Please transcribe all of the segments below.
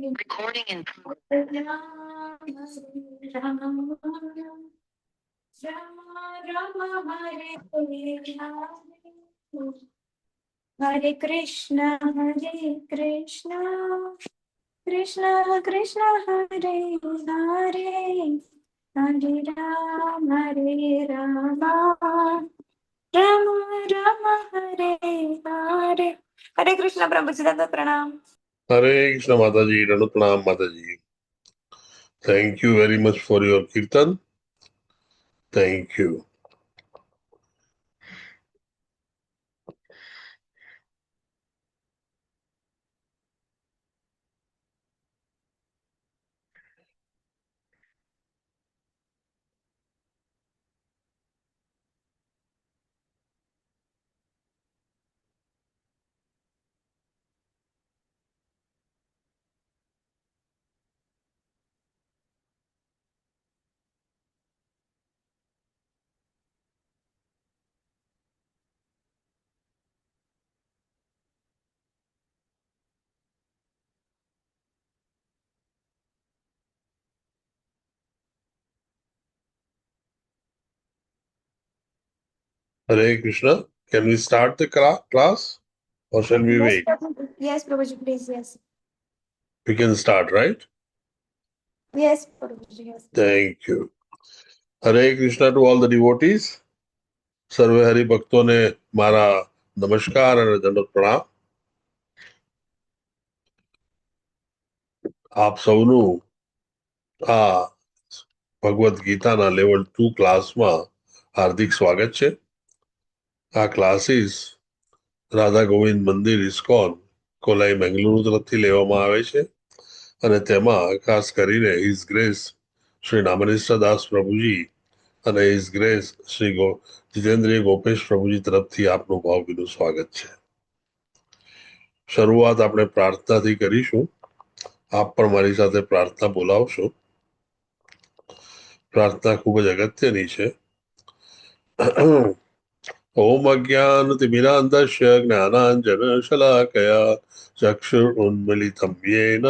Recording in progress. Hare Krishna, Krishna Krishna, Hare Hare, Hare Rama, Rama Rama, Hare Hare. Hare Krishna, Prabhuji Dada Pranam. Hare Krishna Mataji, Ranu Pranam Mataji. Thank you very much for your kirtan. Thank you. Hare Krishna. Can we start the class or shall we wait? Yes, Prabhuji, please, yes. We can start, right? Yes, Prabhuji, yes. Thank you. Hare Krishna to all the devotees. સર્વે હરિભક્તોને મારા નમસ્કાર અને દંડવત પ્રણામ. આપ સૌનું આ ભગવદ્ ગીતાના level 2 ક્લાસમાં હાર્દિક સ્વાગત છે. આ ક્લાસીસ રાધા ગોવિંદ મંદિર ઇસ્કોન કોલાઈ બેંગલુરુ તરફથી લેવામાં આવે છે અને તેમાં ખાસ કરીને હિઝ ગ્રેસ શ્રી નામનિષ્ઠ દાસ પ્રભુજી અને હિઝ ગ્રેસ શ્રી જીતેન્દ્રિય ગોપેશ પ્રભુજી તરફથી આપનું ભાવભીનું સ્વાગત છે. શરૂઆત આપણે પ્રાર્થનાથી કરીશું. આપ પણ મારી સાથે પ્રાર્થના બોલાવશો. પ્રાર્થના ખૂબ જ અગત્યની છે. ઓમ અજ્ઞાનતિમિરાન્ધસ્ય જ્ઞાનાંજન શલાકયા ચક્ષુરુન્મિલિतं येन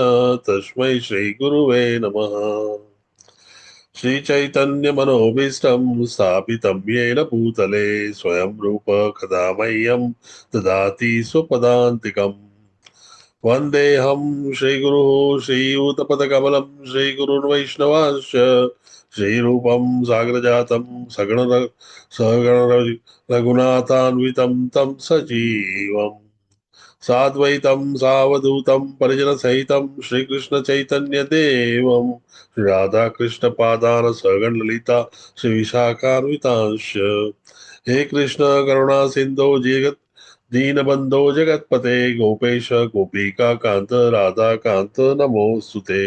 તસ્મૈ શ્રી ગુરુવે નમઃ. श्रीचैतन्यमनोभीष्टं स्थापितं येन भूतले स्वयं रूप कदा मह्यं ददाति स्वपदान्तिकम्. वन्देऽहं श्रीगुरुः श्रीयुतपदकमलं श्रीगुरुन् वैष्णवांश्च श्रीरूपं साग्रजातं सगण रघुनाथान्वितं तं सजीवम् साद्वैतं सावधूतं परिजनसहितं श्रीकृष्णचैतन्यदेवं श्रीराधाकृष्णपादान् सगण ललिता श्रीविशाखान्वितांश्च. हे कृष्ण करुणा सिन्धो जगत् दीनबन्धो जगत्पते गोपेश गोपिका कान्त राधा कान्त नमोऽस्तुते.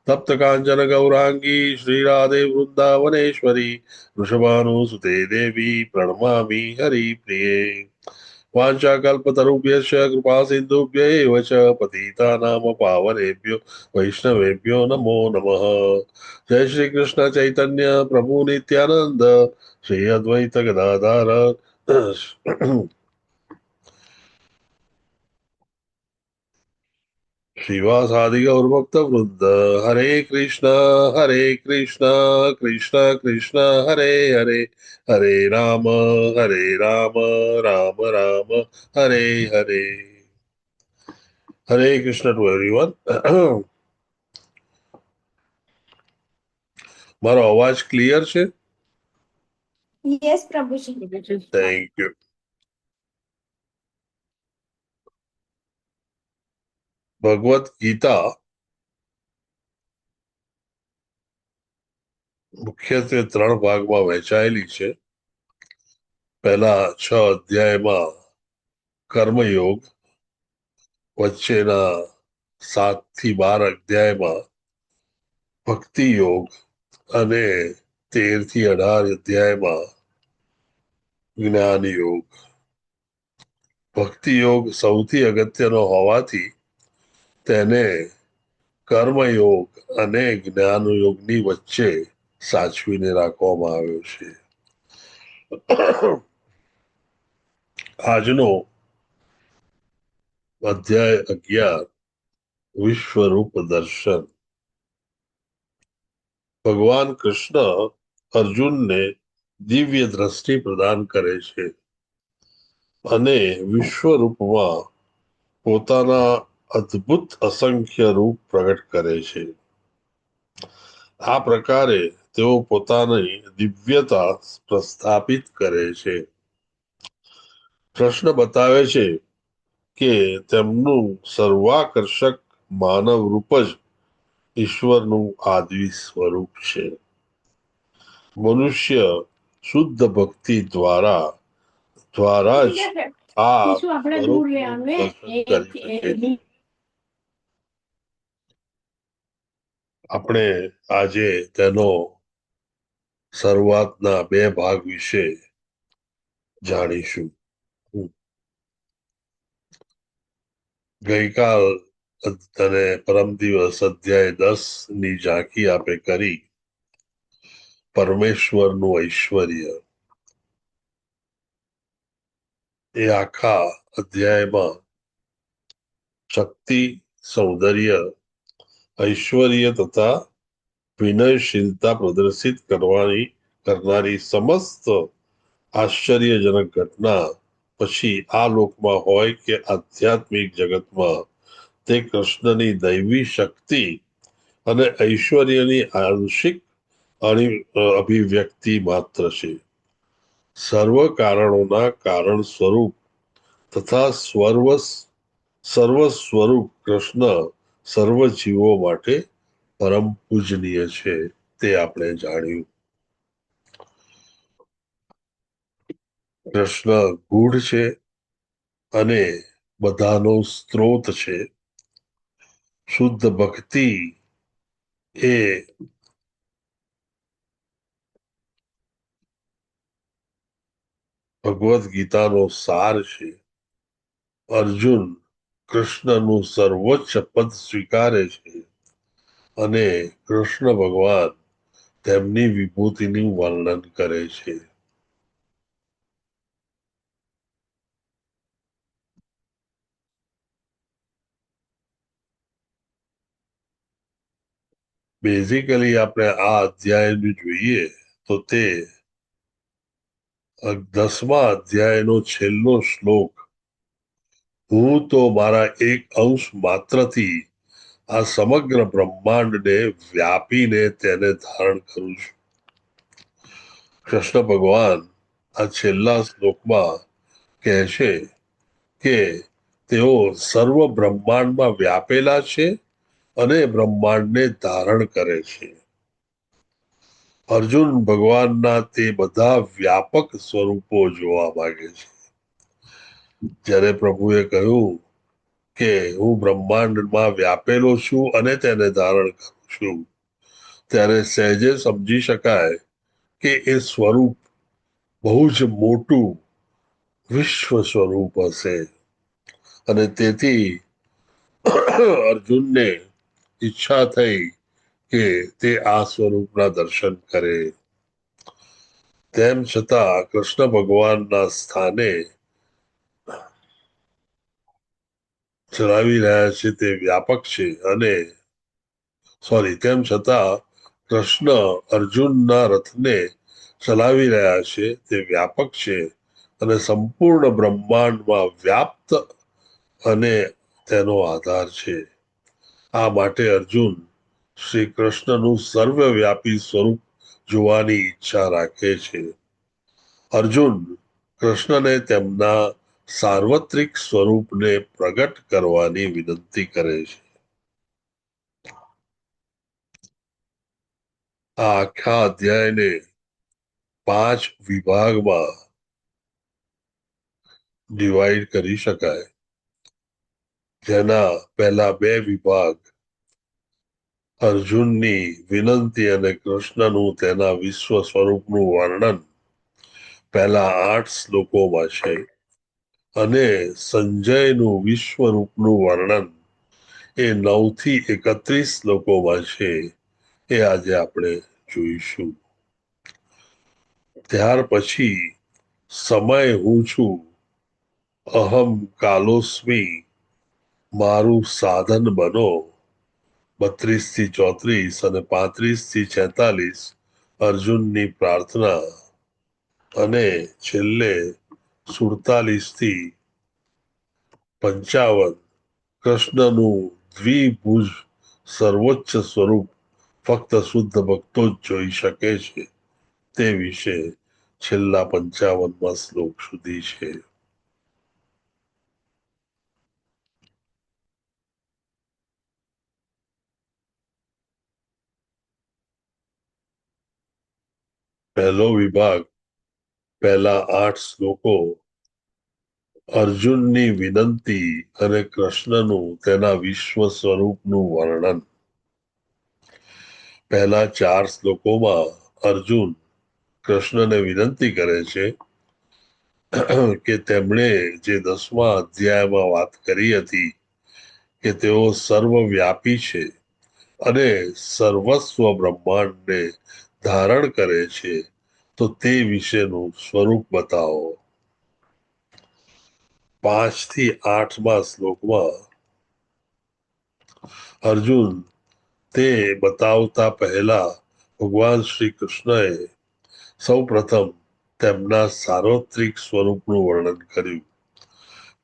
तप्त काञ्चन गौरांगी श्रीराधे वृन्दावनेश्वरी वृषभानुसुते देवी प्रणमामि हरिप्रिये. वाञ्छाकल्पतरुभ्यश्च कृपा सिन्धुभ्य एव च पतितानां पावनेभ्यो वैष्णवेभ्यो नमो नमः. जय श्री कृष्ण चैतन्य प्रभु नित्यानंद श्री अद्वैत गदाधर श्रीवासादि गौरभक्त वृंद. हरे कृष्ण कृष्ण कृष्ण हरे हरे हरे राम राम राम हरे हरे. Hare Krishna to everyone. મારો અવાજ ક્લિયર છે? Yes, Prabhuji. Thank you. Bhagavad Gita મુખ્યત્વે 3 ભાગમાં વહેંચાયેલી છે. પહેલા 6 અધ્યાયમાં કર્મયોગ, વચ્ચેના 7 થી 12 અધ્યાયમાં ભક્તિ યોગ અને 13 થી 18 અધ્યાયમાં જ્ઞાન યોગ. ભક્તિ યોગ સૌથી અગત્યનો હોવાથી તેને કર્મયોગ અને જ્ઞાન યોગની વચ્ચે સાચવીને રાખવામાં આવ્યો છે. આજનો અધ્યાય 11 વિશ્વરૂપ દર્શન. ભગવાન કૃષ્ણ અર્જુનને દિવ્ય દ્રષ્ટિ પ્રદાન કરે છે અને વિશ્વરૂપમાં પોતાના અદ્ભુત અસંખ્ય રૂપ પ્રગટ કરે છે. આ પ્રકારે તેઓ પોતાની દિવ્યતા પ્રસ્થાપિત કરે છે. પ્રશ્ન બતાવે છે કે તેમનું સર્વાકર્ષક માનવ રૂપ જ ઈશ્વરનું આદિ સ્વરૂપ છે. મનુષ્ય શુદ્ધ ભક્તિ દ્વારા જ આ સ્વરૂપનું દર્શન કરી શકે છે. આપણે આજે તેનો શરૂઆતના 2 ભાગ વિશે જાણીશું. ગઈકાલ અને પરમ દિવસ અધ્યાય 10 ની ઝાંખી આપે કરી. પરમેશ્વરનું ઐશ્વર્ય એ આખા અધ્યાયમાં શક્તિ, સૌંદર્ય, ઐશ્વર્ય તથા વિનયશીલતા પ્રદર્શિત કરનારી સમસ્ત આશ્ચર્યજનક ઘટના પછી આ લોકમાં હોય કે આધ્યાત્મિક જગતમાં તે કૃષ્ણની દૈવી શક્તિ અને ઐશ્વર્યની આંશિક અભિવ્યક્તિ માત્ર છે. સર્વ કારણોના કારણ સ્વરૂપ તથા સર્વ સ્વરૂપ કૃષ્ણ સર્વ જીવો માટે પરમ પૂજનીય છે તે આપણે જાણ્યું. કૃષ્ણ ગૂઢ છે અને બધાનો સ્ત્રોત છે. શુદ્ધ ભક્તિ એ ભગવદ્ ગીતાનો સાર છે. અર્જુન કૃષ્ણનું સર્વોચ્ચ પદ સ્વીકારે છે અને કૃષ્ણ ભગવાન તેમની વિભૂતિનું વર્ણન કરે છે. બેઝિકલી આપણે આ અધ્યાયનું જોઈએ તો તે 10મા અધ્યાયનો છેલ્લો શ્લોક, હું તો મારા એક અંશ માત્રથી આ સમગ્ર બ્રહ્માંડને વ્યાપીને તેને ધારણ કરું છું. કૃષ્ણ ભગવાન આ છેલ્લા શ્લોકમાં કહે છે કે તેઓ સર્વ બ્રહ્માંડમાં વ્યાપેલા છે અને બ્રહ્માંડને ધારણ કરે છે. અર્જુન ભગવાનના તે બધા વ્યાપક સ્વરૂપો જોવા માંગે છે. જ્યારે પ્રભુએ કહ્યું કે હું બ્રહ્માંડમાં વ્યાપેલો છું અને તેને ધારણ કરું છું, ત્યારે સહેજે સમજી શકાય કે એ સ્વરૂપ બહુ જ મોટું વિશ્વ સ્વરૂપ હશે અને તેથી અર્જુનને ઈચ્છા થઈ કે તે આ સ્વરૂપના દર્શન કરે. તેમ છતાં કૃષ્ણ ભગવાનના સ્થાને ચલાવી રહ્યા છે તે વ્યાપક છે અને તેમ છતાં કૃષ્ણ અર્જુનના રથને ચલાવી રહ્યા છે તે વ્યાપક છે અને સંપૂર્ણ બ્રહ્માંડમાં વ્યાપ્ત અને તેનો આધાર છે. આ માટે અર્જુન શ્રી કૃષ્ણનું સર્વવ્યાપી સ્વરૂપ જોવાની ઈચ્છા રાખે છે. અર્જુન કૃષ્ણને તેમના સાર્વત્રિક સ્વરૂપને પ્રગટ કરવાની વિનંતી કરે છે. આ આખા અધ્યાયને 5 વિભાગમાં ડિવાઈડ કરી શકાય, જેના પહેલા 2 વિભાગ અર્જુનની વિનંતી અને કૃષ્ણનું તેના વિશ્વ સ્વરૂપનું વર્ણન પહેલા 8 શ્લોકોમાં છે અને સંજયનું વિશ્વરૂપનું વર્ણન એ 9 થી 31 શ્લોકોમાં છે. એ આજે આપણે જોઈશું. ત્યાર પછી સમય હું છું, અહમ કાલોસ્મી મારું સાધન બનો. 32 થી 34 અને 35 થી 46 અર્જુનની પ્રાર્થના અને છેલ્લે 47 થી 55 કૃષ્ણનું દ્વિભુજ સર્વોચ્ચ સ્વરૂપ ફક્ત શુદ્ધ ભક્તો જ જોઈ શકે છે તે વિશે છેલ્લા 55માં શ્લોક સુધી છે. પહેલો વિભાગ પહેલા 8 શ્લોકો અર્જુનની વિનંતી અને કૃષ્ણનું તેના વિશ્વ સ્વરૂપનું વર્ણન. પહેલા 4 શ્લોકોમાં અર્જુન કૃષ્ણને વિનંતી કરે છે કે તેમણે જે 10મા અધ્યાયમાં વાત કરી હતી કે તેઓ સર્વવ્યાપી છે અને સર્વસ્વ બ્રહ્માંડને ધારણ કરે છે તો તે વિશેનું સ્વરૂપ બતાવો. 5 થી 8મા શ્લોકમાં અર્જુન તે બતાવતા પહેલા ભગવાન શ્રી કૃષ્ણએ સૌ પ્રથમ તેમના સાર્વત્રિક સ્વરૂપનું વર્ણન કર્યું.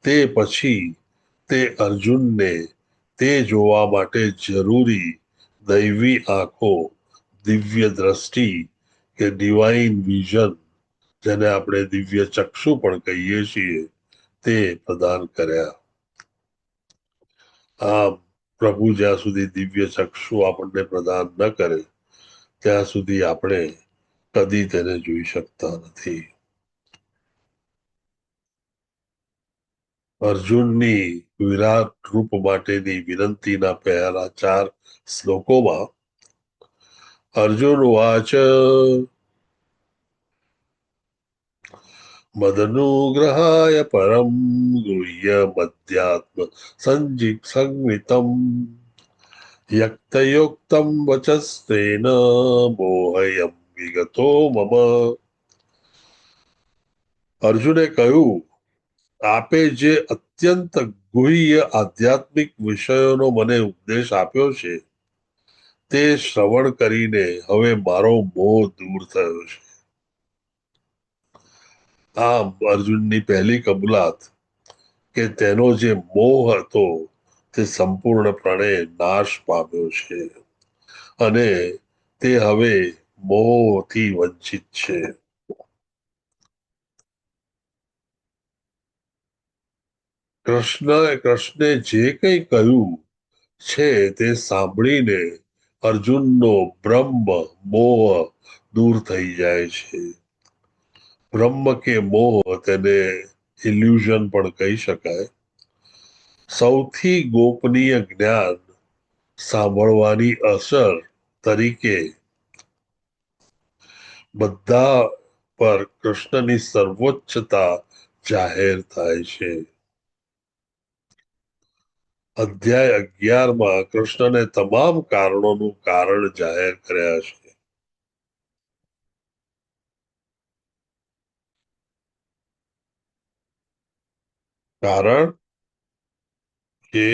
તે પછી તે અર્જુનને તે જોવા માટે જરૂરી દૈવી આંખો, દિવ્ય દ્રષ્ટિ કે ડિવાઇન વિઝન, જેને આપણે દિવ્ય ચક્ષુ પણ કહીએ છીએ, તે પ્રદાન કર્યા. આમ પ્રભુ જ્યાં સુધી દિવ્ય ચક્ષુ આપણને પ્રદાન ન કરે ત્યાં સુધી આપણે કદી તેને જોઈ શકતા નથી. અર્જુનની વિરાટ રૂપ માટેની વિનંતીના પહેલા 4 શ્લોકોમાં અર્જુન વાચ મદનુગ્રહાય પરમ ગુહ્ય મધ્યાત્મ સંજિત યક્તયોક્તમ વચસ્તેન મોહયમ વિગતો મમ. અર્જુને કહ્યું, આપે જે અત્યંત ગુહ્ય આધ્યાત્મિક વિષયોનો મને ઉપદેશ આપ્યો છે તે શ્રવણ કરીને હવે મારો મોહ દૂર થયો છે. આમ અર્જુનની પહેલી કબૂલાત કે તેનો જે મોહ હતો તે સંપૂર્ણપણે નાશ પામ્યો છે અને તે હવે મોહથી વંચિત છે. કૃષ્ણે જે કંઈ કહ્યું છે તે સાંભળીને અર્જુનનો બ્રહ્મ મોહ દૂર થઈ જાય છે. બ્રહ્મ કે મોહ તેને ઇલ્યુઝન પણ કહી શકાય. સૌથી ગોપનીય જ્ઞાન સાંભળવાની અસર તરીકે બધા પર કૃષ્ણની સર્વોચ્ચતા જાહેર થાય છે. અધ્યાય 11માં કૃષ્ણને તમામ કારણોનું કારણ જાહેર કર્યા છે. કારણ કે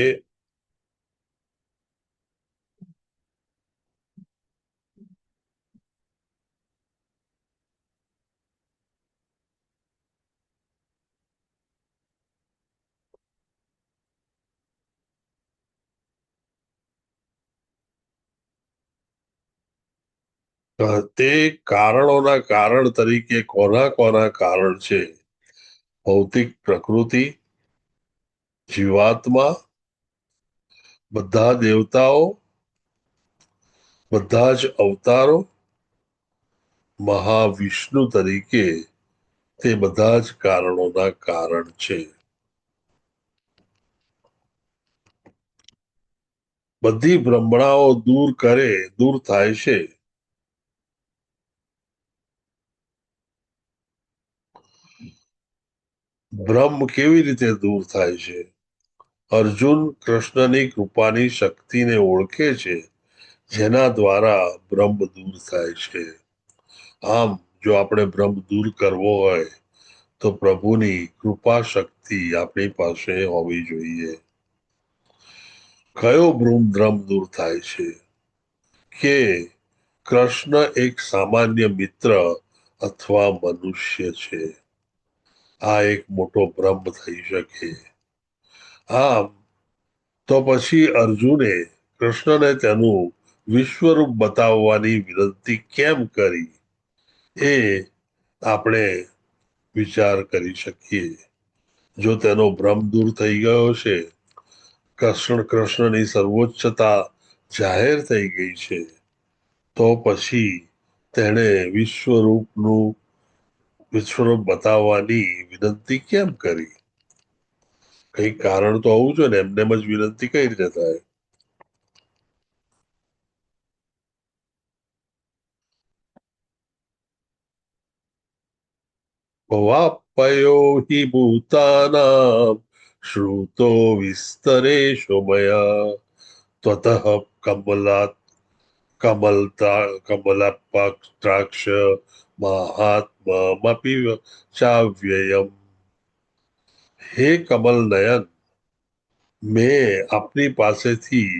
તે કારણોના કારણ તરીકે કોના કોના કારણ છે? ભૌતિક પ્રકૃતિ, જીવાત્મા, બધા દેવતાઓ, બધા જ અવતારો, મહાવિષ્ણુ તરીકે તે બધા જ કારણોના કારણ છે. બધી ભ્રમણાઓ દૂર થાય છે. ભ્રમ કેવી રીતે દૂર થાય છે? અર્જુન કૃષ્ણની કૃપાની શક્તિને ઓળખે છે જેના દ્વારા ભ્રમ દૂર થાય છે. આમ જો આપણે ભ્રમ દૂર કરવો હોય તો પ્રભુની કૃપા શક્તિ આપણી પાસે હોવી જોઈએ. કયો ભ્રમ દૂર થાય છે કે કૃષ્ણ એક સામાન્ય મિત્ર અથવા મનુષ્ય છે? આ એક મોટો ભ્રમ થઈ શકે. આમ તો પછી અર્જુને કૃષ્ણને તેનું વિશ્વરૂપ બતાવવાની વિનંતી કેમ કરી, એ આપણે વિચાર કરી શકીએ. જો તેનો ભ્રમ દૂર થઈ ગયો છે, કૃષ્ણની સર્વોચ્ચતા જાહેર થઈ ગઈ છે, તો પછી તેણે વિશ્વરૂપ બતાવવાની વિનંતી કેમ કરી? કઈ કારણ તો હોવું જોઈએ ને, એમને જ વિનંતી કઈ રીતે થાય? વાપયો હિ ભૂતાનામ શ્રુતો વિસ્તરેશો મયા ત્વતઃ કમલતાક્ષ મહાત્મમપિ ચાવ્યયમ. હે કમલ નયન, મેં આપની પાસેથી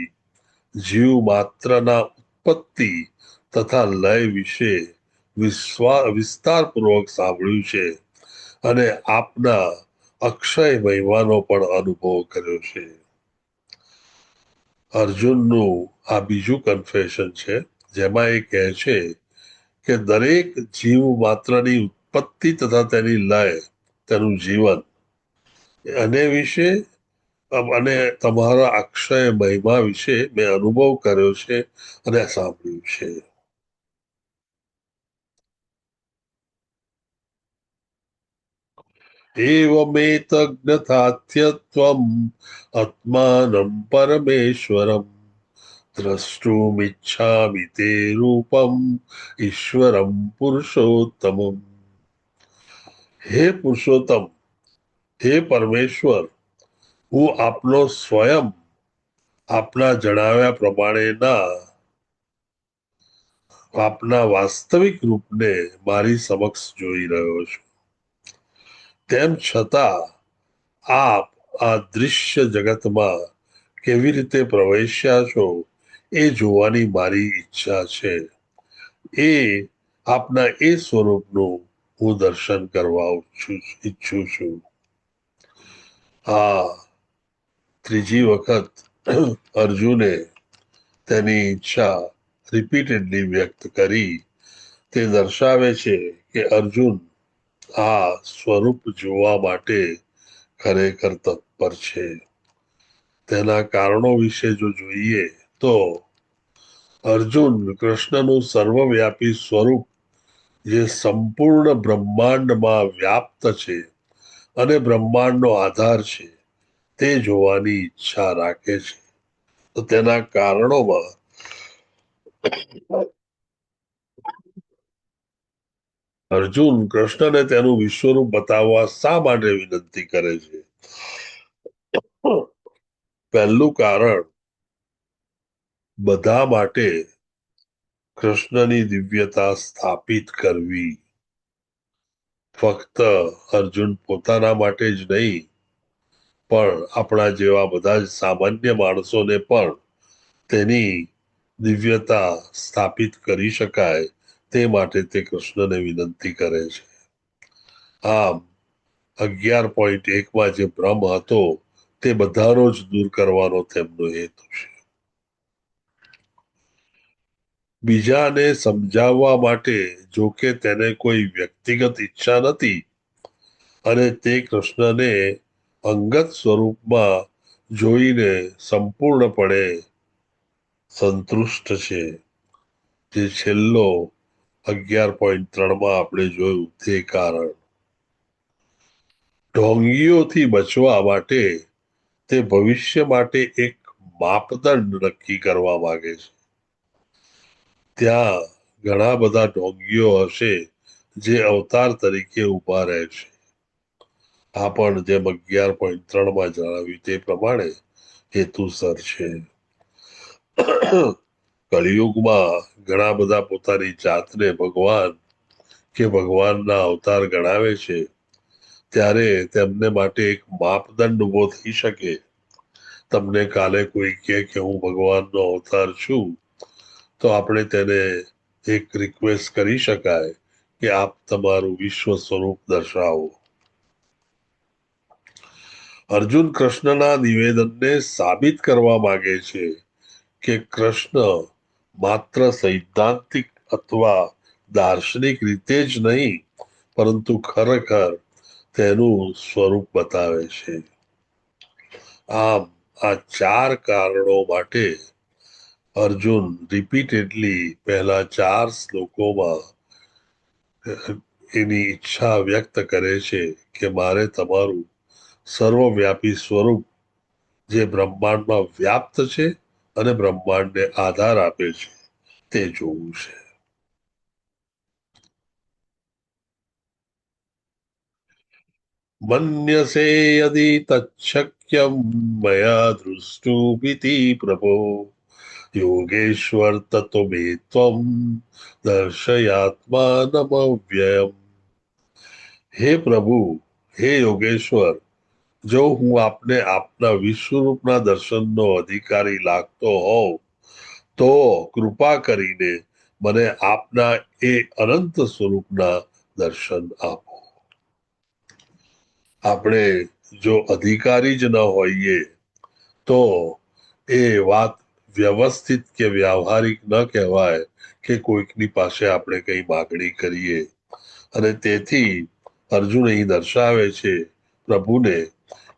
જીવ માત્રના ઉત્પત્તિ તથા લય વિશે વિસ્તારપૂર્વક સાંભળ્યું છે અને આપના અક્ષય મહિમાનો પણ અનુભવ કર્યો છે. અર્જુનનું આ બીજું કન્ફેશન છે, જેમાં એ કહે છે કે દરેક જીવ માત્રની ઉત્પત્તિ તથા તેની લય, તેનું જીવન, અને વિશે અને તમારા અક્ષય મહિમા વિશે મેં અનુભવ કર્યો છે અને સાંભળ્યું છે. એવમેતજ્ઞાથ્યત્વમ આત્માનં પરમેશ્વરમ દ્રષ્ટુમિચ્છામિ તે રૂપમ ઈશ્વરમ પુરુષોત્તમમ. હે પુરુષોત્તમ, હે પરમેશ્વર, હું આપનો સ્વયં આપના જણાવ્યા પ્રમાણેના આપના વાસ્તવિક રૂપને મારી સમક્ષ જોઈ રહ્યો છું. તેમ છતાં આપ આ દૃશ્ય જગતમાં કેવી રીતે પ્રવેશ્યા છો, એ જોવાની મારી ઈચ્છા છે. આપના એ સ્વરૂપનું હું દર્શન કરવા ઈચ્છું છું. આ ત્રીજી વખત અર્જુને તેની ઈચ્છા રિપીટેડલી વ્યક્ત કરી. તે દર્શાવે છે કે અર્જુન આ સ્વરૂપ જોવા માટે ખરેખર તત્પર છે. તેના કારણો વિશે જો જોઈએ તો અર્જુન કૃષ્ણનું સર્વવ્યાપી સ્વરૂપ, જે સંપૂર્ણ બ્રહ્માંડમાં વ્યાપ્ત છે અને બ્રહ્માંડનો આધાર છે, તે જોવાની ઈચ્છા રાખે છે. તો તેના કારણોમાં અર્જુન કૃષ્ણને તેનું વિશ્વરૂપ બતાવવા શા માટે વિનંતી કરે છે? પહેલું કારણ, બધા માટે કૃષ્ણની દિવ્યતા સ્થાપિત કરવી. ફક્ત અર્જુન પોતાના માટે જ નહીં, પણ આપણા જેવા બધા જ સામાન્ય માણસોને પણ તેની દિવ્યતા સ્થાપિત કરી શકાય, તે માટે તે કૃષ્ણને વિનંતી કરે છે. આમ 11.1માં જે ભ્રમ હતો, તે બધાનો જ દૂર કરવાનો તેમનો હેતુ છે. બીજાને સમજાવવા માટે, જો કે તેને કોઈ વ્યક્તિગત ઈચ્છા નથી અને તે કૃષ્ણને અંગત સ્વરૂપમાં જોઈને સંપૂર્ણપણે સંતુષ્ટ છે. જે છેલ્લો 11.3માં આપણે જોયું તે કારણ. ઢોંગીઓથી બચવા માટે તે ભવિષ્ય માટે એક માપદંડ નક્કી કરવા માંગે છે. ત્યાં ઘણા બધા ઢોંગીઓ હશે જે અવતાર તરીકે ઉભા રહે છે. આ પણ જેમ 11.3માં જણાવ્યું તે પ્રમાણે હેતુસર છે. કળિયુગમાં ઘણા બધા પોતાની જાતને ભગવાન કે ભગવાનના અવતાર ગણાવે છે, ત્યારે તેમને માટે એક માપદંડ ઉભો થઈ શકે તમને કાલે કોઈ કહે કે હું ભગવાનનો અવતાર છું, તો આપણે તેને એક રિક્વેસ્ટ કરી શકાય કે આપ તમારું વિશ્વ સ્વરૂપ દર્શાવો. અર્જુન કૃષ્ણના નિવેદનને સાબિત કરવા માંગે છે કે કૃષ્ણ માત્ર સૈદ્ધાંતિક અથવા દાર્શનિક રીતે જ નહીં, પરંતુ ખરેખર તેનું સ્વરૂપ બતાવે છે. આમ આ 4 કારણો માટે અર્જુન રિપીટેડલી પહેલા 4 શ્લોકોમાં એની ઈચ્છા વ્યક્ત કરે છે કે મારે તમારું સર્વવ્યાપી સ્વરૂપ જે બ્રહ્માંડમાં વ્યાપ્ત છે અને બ્રહ્માંડને આધાર આપે છે તે જોવું છે. મન્યસે યદિ તચ્છક્યમ મયા દૃષ્ટુમિતિ પ્રભો યોગેશ્વર તતો મે ત્વમ દર્શયાત્માનમવ્યયમ. હે પ્રભુ, હે યોગેશ્વર, જો હું આપને આપના વિશ્વરૂપના દર્શનનો અધિકારી લાગતો હોઉં તો કૃપા કરીને મને આપના એ અનંત સ્વરૂપના દર્શન આપો. આપણે જો અધિકારી જ ન હોઈએ તો એ વાત વ્યવસ્થિત કે વ્યવહારિક ન કહેવાય કે કોઈકની પાસે આપણે કઈ માગણી કરીએ. અને તેથી અર્જુન અહીં દર્શાવે છે પ્રભુને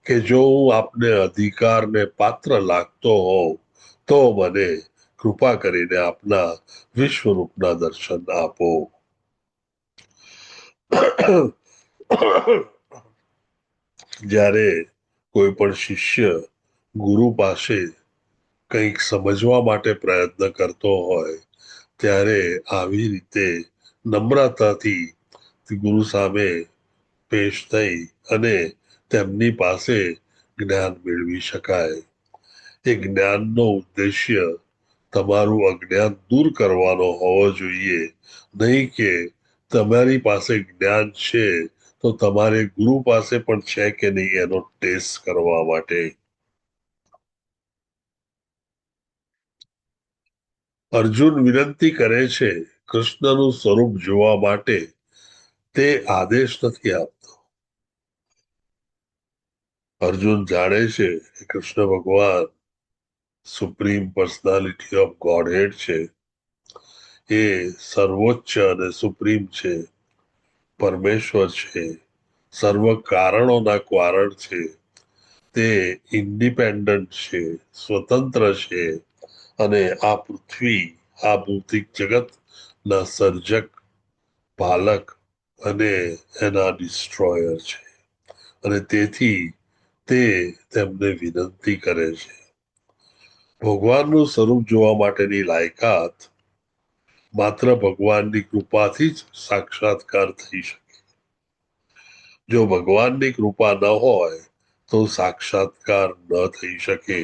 કે જો હું આપને અધિકારને પાત્ર લાગતો હોઉં તો મને કૃપા કરીને આપના વિશ્વરૂપના દર્શન આપો. જ્યારે કોઈ પણ શિષ્ય ગુરુ પાસે કંઈક સમજવા માટે પ્રયત્ન કરતો હોય ત્યારે આવી રીતે નમ્રતાથી ગુરુ સામે પેશ થઈ અને તેમની પાસે જ્ઞાન મેળવી શકાય. એ જ્ઞાનનો ઉદ્દેશ્ય તમારું અજ્ઞાન દૂર કરવાનો હોવો જોઈએ, નહીં કે તમારી પાસે જ્ઞાન છે તો તમારે ગુરુ પાસે પણ છે કે નહીં એનો ટેસ્ટ કરવા માટે. અર્જુન વિનંતી કરે છે કૃષ્ણનું સ્વરૂપ જોવા માટે. તે આદેશ નથી આપતો. અર્જુન જાણે છે કે કૃષ્ણ ભગવાન સુપ્રીમ પર્સનાલિટી ઓફ ગોડહેડ છે. એ સર્વોચ્ચ અને સુપ્રીમ છે, પરમેશ્વર છે, સર્વ કારણોના કારણ છે. તે ઇન્ડિપેન્ડન્ટ છે, સ્વતંત્ર છે અને આ પૃથ્વી, આ ભૌતિક જગતના સર્જક, પાલક અને એના ડિસ્ટ્રોયર છે. અને તેથી તે તેમને વિનંતી કરે છે. ભગવાનનું સ્વરૂપ જોવા માટેની લાયકાત માત્ર ભગવાનની કૃપાથી જ સાક્ષાત્કાર થઈ શકે. જો ભગવાનની કૃપા ન હોય તો સાક્ષાત્કાર ન થઈ શકે.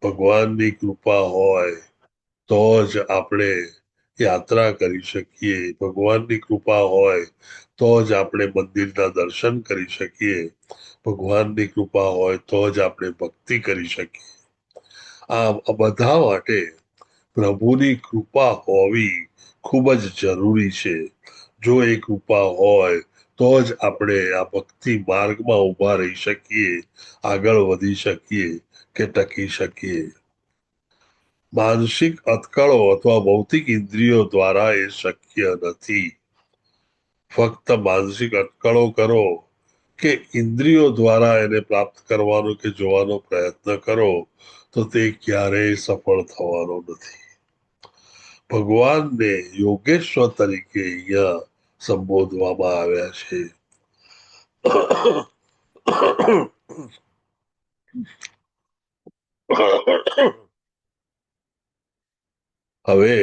ભગવાનની કૃપા હોય તો જ આપણે યાત્રા કરી શકીએ. ભગવાનની કૃપા હોય તો જ આપણે મંદિરના દર્શન કરી શકીએ. ભગવાનની કૃપા હોય તો જ આપણે ભક્તિ કરી શકીએ. આ બધા માટે પ્રભુની કૃપા હોવી ખૂબ જ જરૂરી છે. જો એ કૃપા હોય તો જ આપણે આ ભક્તિ માર્ગમાં ઊભા રહી શકીએ, આગળ વધી શકીએ કે ટકી શકીએ. માનસિક અટકળો અથવા ભૌતિક ઇન્દ્રિયો દ્વારા એ શક્ય નથી. ફક્ત માનસિક અટકળો કરો કે ઇન્દ્રિયો દ્વારા એને પ્રાપ્ત કરવાનો કે જોવાનો પ્રયત્ન કરો તો તે ક્યારેય સફળ થવાનો નથી. ભગવાનને યોગેશ્વર તરીકે અહીંયા સંબોધવામાં આવ્યા છે. હવે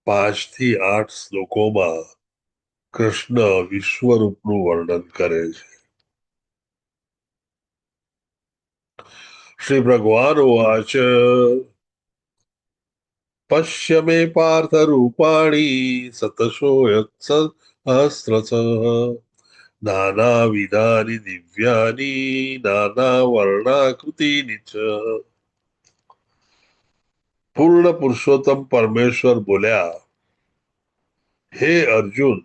5 થી 8 શ્લોકોમાં કૃષ્ણ વિશ્વરૂપનું વર્ણન કરે છે. શ્રી ભગવાન ઉવાચ પશ્ય મે પાર્થ રૂપાણી સતશો સહસ્રશ નાનાવિધાની દિવ્યાની નાના વર્ણાકૃતિની ચ. પૂર્ણ પુરુષોત્તમ પરમેશ્વર બોલ્યા, હે અર્જુન,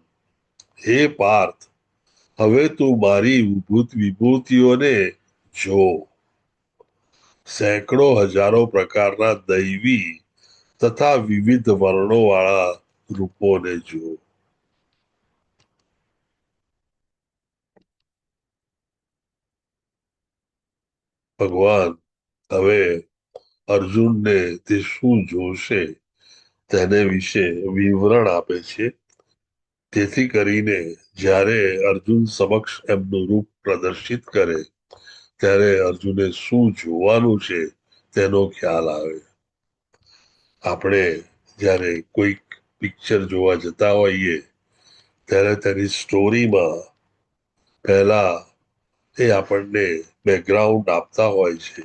હે પાર્થ, હવે તું મારી વિભૂતિઓને જો. સેંકડો હજારો પ્રકારના દૈવી તથા વિવિધ વર્ણો વાળા રૂપોને જો. ભગવાન હવે અર્જુનને તે શું જોશે તેને વિશે વિવરણ આપે છે. તેથી કરીને જ્યારે અર્જુન સમક્ષ એમનું રૂપ પ્રદર્શિત કરે ત્યારે અર્જુને શું જોવાનું છે તેનો ખ્યાલ આવે. આપણે જ્યારે કોઈક પિક્ચર જોવા જતા હોઈએ ત્યારે તેની સ્ટોરીમાં પહેલા એ આપણને બેકગ્રાઉન્ડ આપતા હોય છે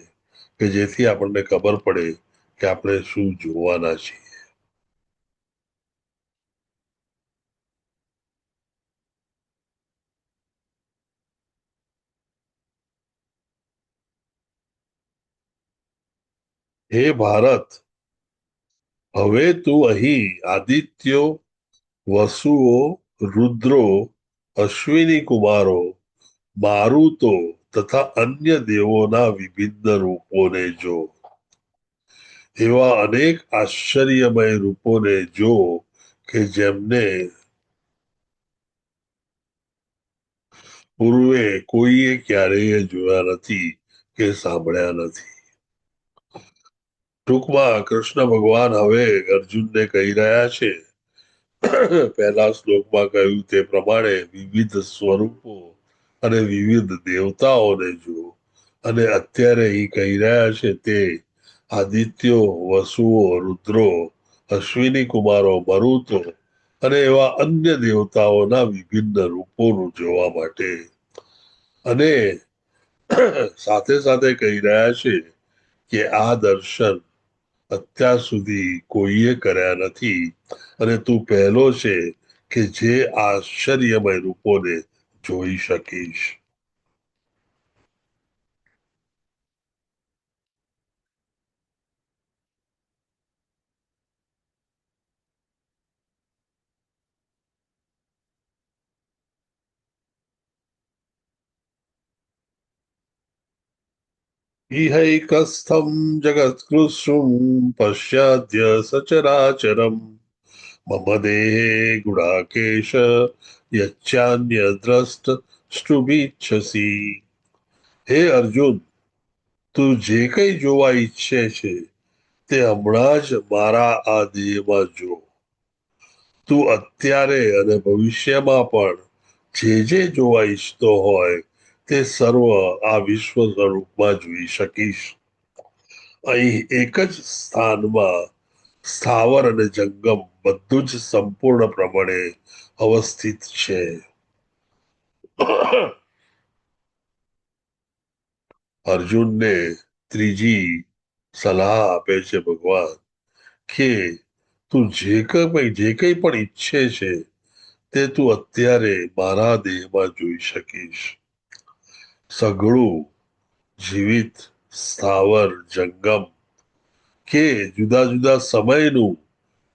કે જેથી આપણને ખબર પડે કે આપણે શું જોવાના છીએ. હે ભારત, હવે તું અહીં આદિત્યો, વસુઓ, રુદ્રો, અશ્વિની કુમારો, મારુતો તથા અન્ય દેવોના વિભિન્ન રૂપોને જો. એવા અનેક આશ્ચર્યમય રૂપોને જો કે જેમને પૂર્વે કોઈએ ક્યારેય જોયા નથી કે સાંભળ્યા નથી. ટૂંકમાં કૃષ્ણ ભગવાન હવે અર્જુનને કહી રહ્યા છે, પહેલા શ્લોકમાં કહ્યું તે પ્રમાણે વિવિધ સ્વરૂપો અને વિવિધ દેવતાઓને જો. અને અત્યારે એ કહી રહ્યા છે તે આદિત્યો, વસુઓ, રુદ્રો, અશ્વિની કુમારો, મરુતો અને એવા અન્ય દેવતાઓના વિભિન્ન રૂપોનું જોવા માટે. અને સાથે સાથે કહી રહ્યા છે કે આ દર્શન અત્યાર સુધી કોઈએ કર્યા નથી અને તું પહેલો છે કે જે આશ્ચર્યમય રૂપોને જોઈ શકીશ. ઇહૈકસ્થમ જગત્કૃષ્ણમ પશ્ચાદ્ય સચરાચરમ મમ દેહે ગુડાકેશ યચ્છાન્ય દ્રષ્ટ સ્ટુભિચ્છસી. હે અર્જુન, તું જે કંઈ જોવા ઈચ્છે છે તે હમણાં જ મારા આ દેહમાં જો. તું અત્યારે અને ભવિષ્યમાં પણ જે જોવા ઈચ્છતો હોય તે સર્વ આ વિશ્વ સ્વરૂપમાં જોઈ શકીશ. અહીં એક જ સ્થાનમાં સ્થાવર અને જંગમ બધું જ સંપૂર્ણ પ્રમાણે અવસ્થિત છે. અર્જુનને ત્રીજી સલાહ આપે છે ભગવાન કે તું જે કંઈ પણ ઈચ્છે છે તે તું અત્યારે મારા દેહમાં જોઈ શકીશ. સઘળું જીવિત, સ્થાવર, જંગમ કે જુદા જુદા સમયનું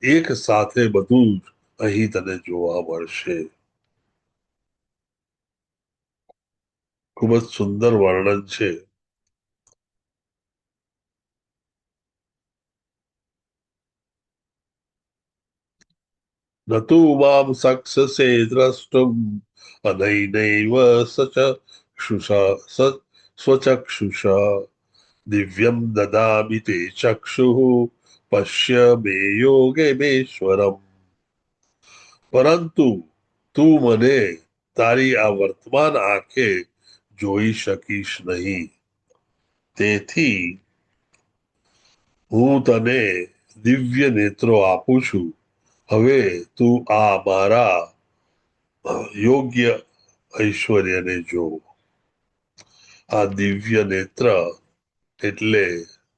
એક સાથે બધું જ અહીં તને જોવા મળશે. ખૂબ જ સુંદર વર્ણન છે. ન તું મામ સક્ષસે દ્રષ્ટુમ અનૈનૈવ સ્વચક્ષુષા દિવ્યમ દદામિ તે ચક્ષુઃ પશ્ય મે યોગેમેશ્વરમ. પરંતુ તું મને તારી આ વર્તમાન આંખે જોઈ શકીશ નહીં. તેથી હું તને દિવ્ય નેત્રો આપું છું. હવે તું આ મારા યોગ્ય ઐશ્વર્યને જો. આ દિવ્ય નેત્ર એટલે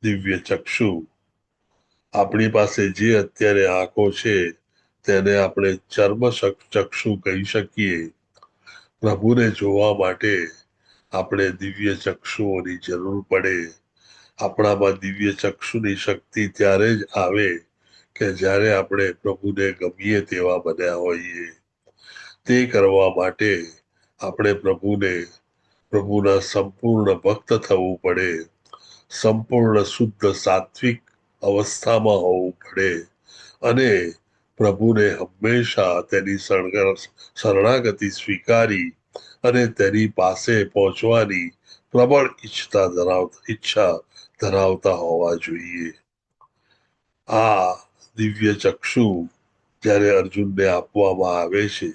દિવ્ય ચક્ષુ. આપણી પાસે જે અત્યારે આંખો છે તેને આપણે ચર્મ ચક્ષુ કહી શકીએ. પ્રભુને જોવા માટે આપણે દિવ્ય ચક્ષુઓની જરૂર પડે. આપણામાં દિવ્ય ચક્ષુની શક્તિ ત્યારે જ આવે કે જ્યારે આપણે પ્રભુને ગમીએ તેવા બન્યા હોઈએ. તે કરવા માટે આપણે પ્રભુના સંપૂર્ણ ભક્ત થવું પડે. સંપૂર્ણ શુદ્ધ સાત્વિક અવસ્થામાં હોવું પડે અને પ્રભુને હંમેશા તેની શરણાગતિ સ્વીકારી અને તેની પાસે પહોંચવાની પ્રબળ ઈચ્છા ધરાવતા હોવા જોઈએ. આ દિવ્ય ચક્ષુ જ્યારે અર્જુનને આપવામાં આવે છે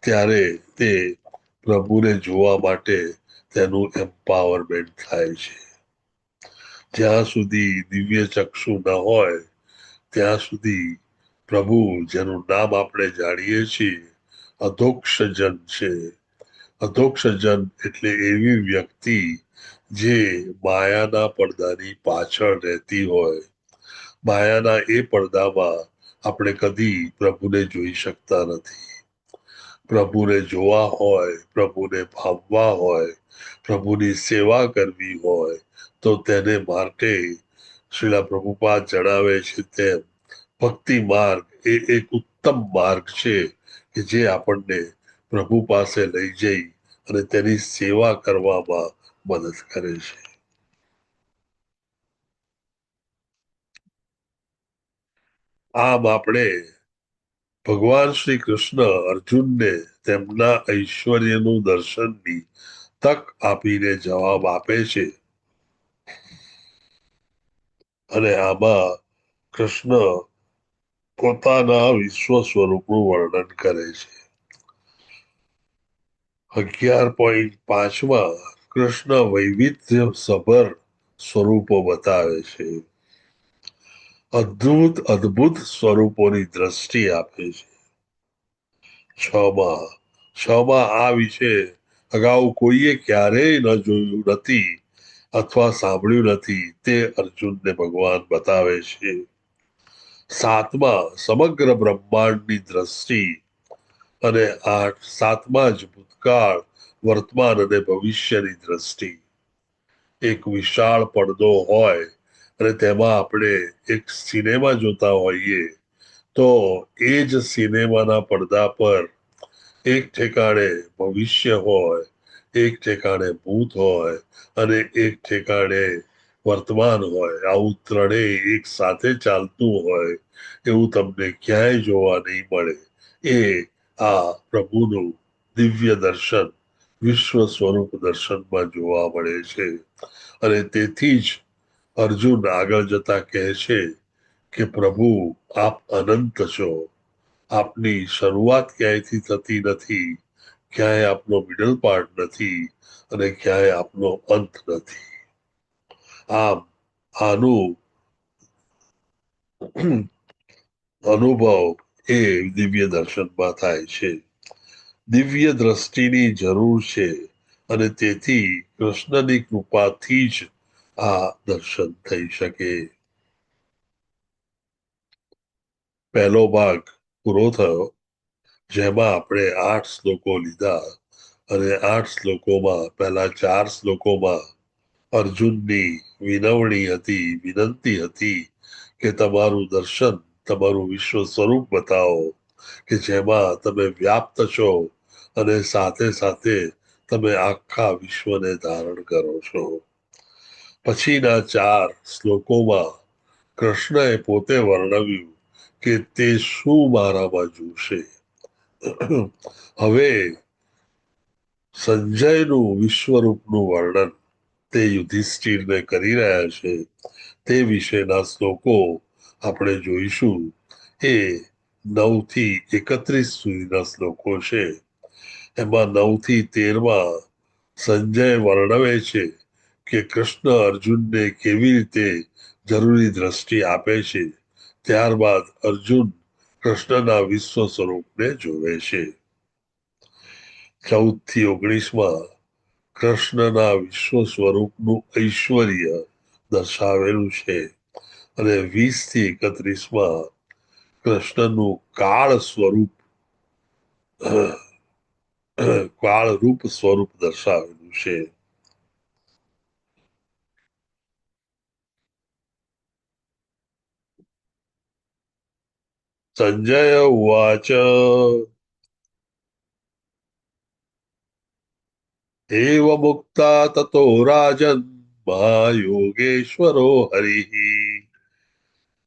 ત્યારે તે પ્રભુને જોવા માટે તેનું એમ્પાવરમેન્ટ થાય છે. જ્યાં સુધી દિવ્ય ચક્ષુ ન હોય ત્યાં સુધી પ્રભુ, જેનું નામ આપણે જાણીએ છીએ, અધોક્ષજન છે. અધોક્ષજન એટલે એવી વ્યક્તિ જે માયાના પડદાની પાછળ રહેતી હોય. માયાના એ પડદામાં આપણે કદી પ્રભુને જોઈ શકતા નથી. પ્રભુને જોવા હોય, પ્રભુને ભાવવા હોય, પ્રભુની સેવા કરવી હોય તો તેને માટે શ્રીલા પ્રભુપાદ જણાવે છે તેમ ભક્તિ માર્ગ એ એક ઉત્તમ માર્ગ છે કે જે આપણને પ્રભુ પાસે લઈ જઈ અને તેની સેવા કરવામાં મદદ કરે છે. આમ આપણે ભગવાન શ્રી કૃષ્ણ અર્જુનને તેમના ઐશ્વર્યનું દર્શનની તક આપીને જવાબ આપે છે અને આમાં કૃષ્ણ પોતાના વિશ્વ સ્વરૂપનું વર્ણન કરે છે. 11.5 કૃષ્ણ વૈવિધ્ય સભર સ્વરૂપો બતાવે છે. અદ્ભુત સ્વરૂપોની દ્રષ્ટિ આપે છે. 6 આ વિશે અગાઉ કોઈએ ક્યારેય ન જોયું નથી અથવા સાંભળ્યું નથી તે અર્જુનને ભગવાન બતાવે છે. 7 સમગ્ર બ્રહ્માંડની દ્રષ્ટિ અને 8 જ ભૂતકાળ, વર્તમાન અને ભવિષ્યની દ્રષ્ટિ. એક વિશાળ પડદો હોય અને તેમાં આપણે એક સિનેમા જોતા હોઈએ તો એ જ સિનેમાના પડદા પર એક ઠેકાણે ભવિષ્ય હોય, એક ઠેકાણે ભૂત હોય અને એક ઠેકાણે વર્તમાન હોય. આવું ત્રણેય એક સાથે ચાલતું હોય એવું તમને ક્યાંય જોવા નહીં મળે. એ આ પ્રભુનું દિવ્ય દર્શન વિશ્વ સ્વરૂપ દર્શનમાં જોવા મળે છે અને તેથી જ અર્જુન આગળ જતા કહે છે કે પ્રભુ, આપ અનંત છો. આપની શરૂઆત ક્યાંયથી થતી નથી, ક્યાંય આપનો મિડલ પાર્ટ નથી અને ક્યાંય આપનો અંત નથી. આમ આનું અનુભવ એ દિવ્ય દર્શનમાં થાય છે. દિવ્ય દ્રષ્ટિની જરૂર છે અને તેથી કૃષ્ણની કૃપાથી જ આ દર્શન થઈ શકે. પહેલો ભાગ પૂરો થયો, જેમાં આપણે 8 શ્લોકો લીધા અને 8 શ્લોકોમાં પહેલા 4 શ્લોકોમાં અર્જુનની વિનંતી હતી કે તમારું દર્શન, તમારું વિશ્વ સ્વરૂપ બતાવો કે જેમાં તમે વ્યાપ્ત છો અને સાથે સાથે તમે આખા વિશ્વને ધારણ કરો છો. પછીના 4 શ્લોકોમાં કૃષ્ણએ પોતે વર્ણવ્યું કે તે શું મારામાં જોશે. હવે સંજયનું વિશ્વરૂપનું વર્ણન તે યુધિષ્ઠિરને કરી રહ્યા છે. તે વિશેના શ્લોકો આપણે જોઈશું. એ 9 થી 31 સુધીના શ્લોકો છે. એમાં 9 થી 13 સંજય વર્ણવે છે કે કૃષ્ણ અર્જુનને કેવી રીતે જરૂરી દ્રષ્ટિ આપે છે. ત્યારબાદ અર્જુન કૃષ્ણના વિશ્વ સ્વરૂપને જોવે છે. 14 થી 19 કૃષ્ણના વિશ્વ સ્વરૂપનું ઐશ્વર્ય દર્શાવેલું છે અને 20 થી 31 કૃષ્ણનું કાળ સ્વરૂપ કાળરૂપ સ્વરૂપ દર્શાવેલું છે. સંજય ઉવાચ એવ મુક્તા તતો રાજન મહાયોગેશ્વરો હરિઃ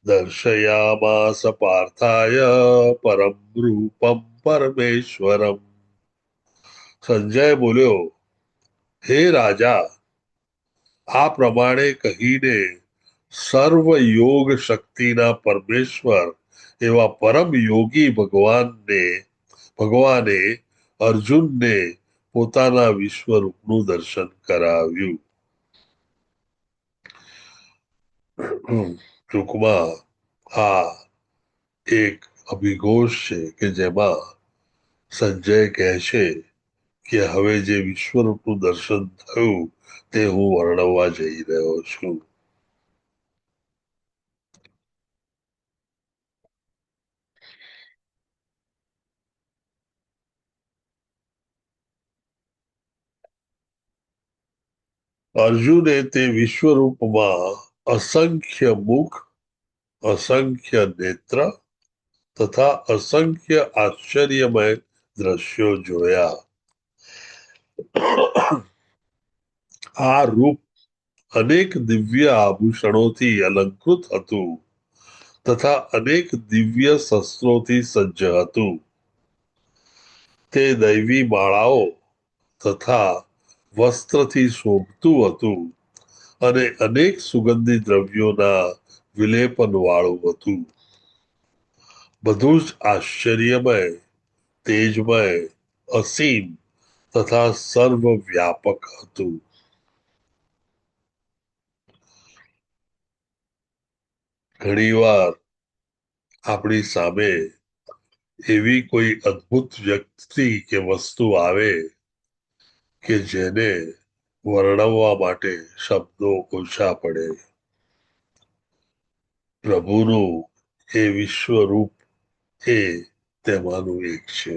દર્શયામાસ પાર્થાય પરમ રૂપમ પરમેશ્વરમ. સંજય બોલ્યો, હે રાજા, આ પ્રમાણે કહીને સર્વ યોગ શક્તિના પરમેશ્વર એવા પરમ યોગી ભગવાને અર્જુનને પોતાના વિશ્વરૂપનું દર્શન કરાવ્યું. ટૂંકમાં આ એક અભિઘોષ છે કે જેમાં સંજય કહે છે કે હવે જે વિશ્વરૂપનું દર્શન થયું તે હું વર્ણવવા જઈ રહ્યો છું. અર્જુને તે વિશ્વરૂપમાં અસંખ્ય મુખ, અસંખ્ય નેત્ર તથા અસંખ્ય આશ્ચર્યમય દ્રશ્યો જોયા. આ રૂપ અનેક દિવ્ય આભૂષણોથી અલંકૃત હતું તથા અનેક દિવ્ય શસ્ત્રોથી સજ્જ હતું. તે દૈવી માળાઓ તથા વસ્ત્રથી શોભતું હતું અને અનેક સુગંધી દ્રવ્યોના વિલેપન વાળું હતું. બધું જ આશ્ચર્યમય, તેજમય, અસીમ તથા સર્વવ્યાપક હતું. ઘણીવાર આપણી સામે એવી કોઈ અદ્ભુત વ્યક્તિ કે વસ્તુ આવે કે જેને વર્ણવવા માટે શબ્દો ઓછા પડે. પ્રભુનું એ વિશ્વરૂપ એ તેમાંનું એક છે.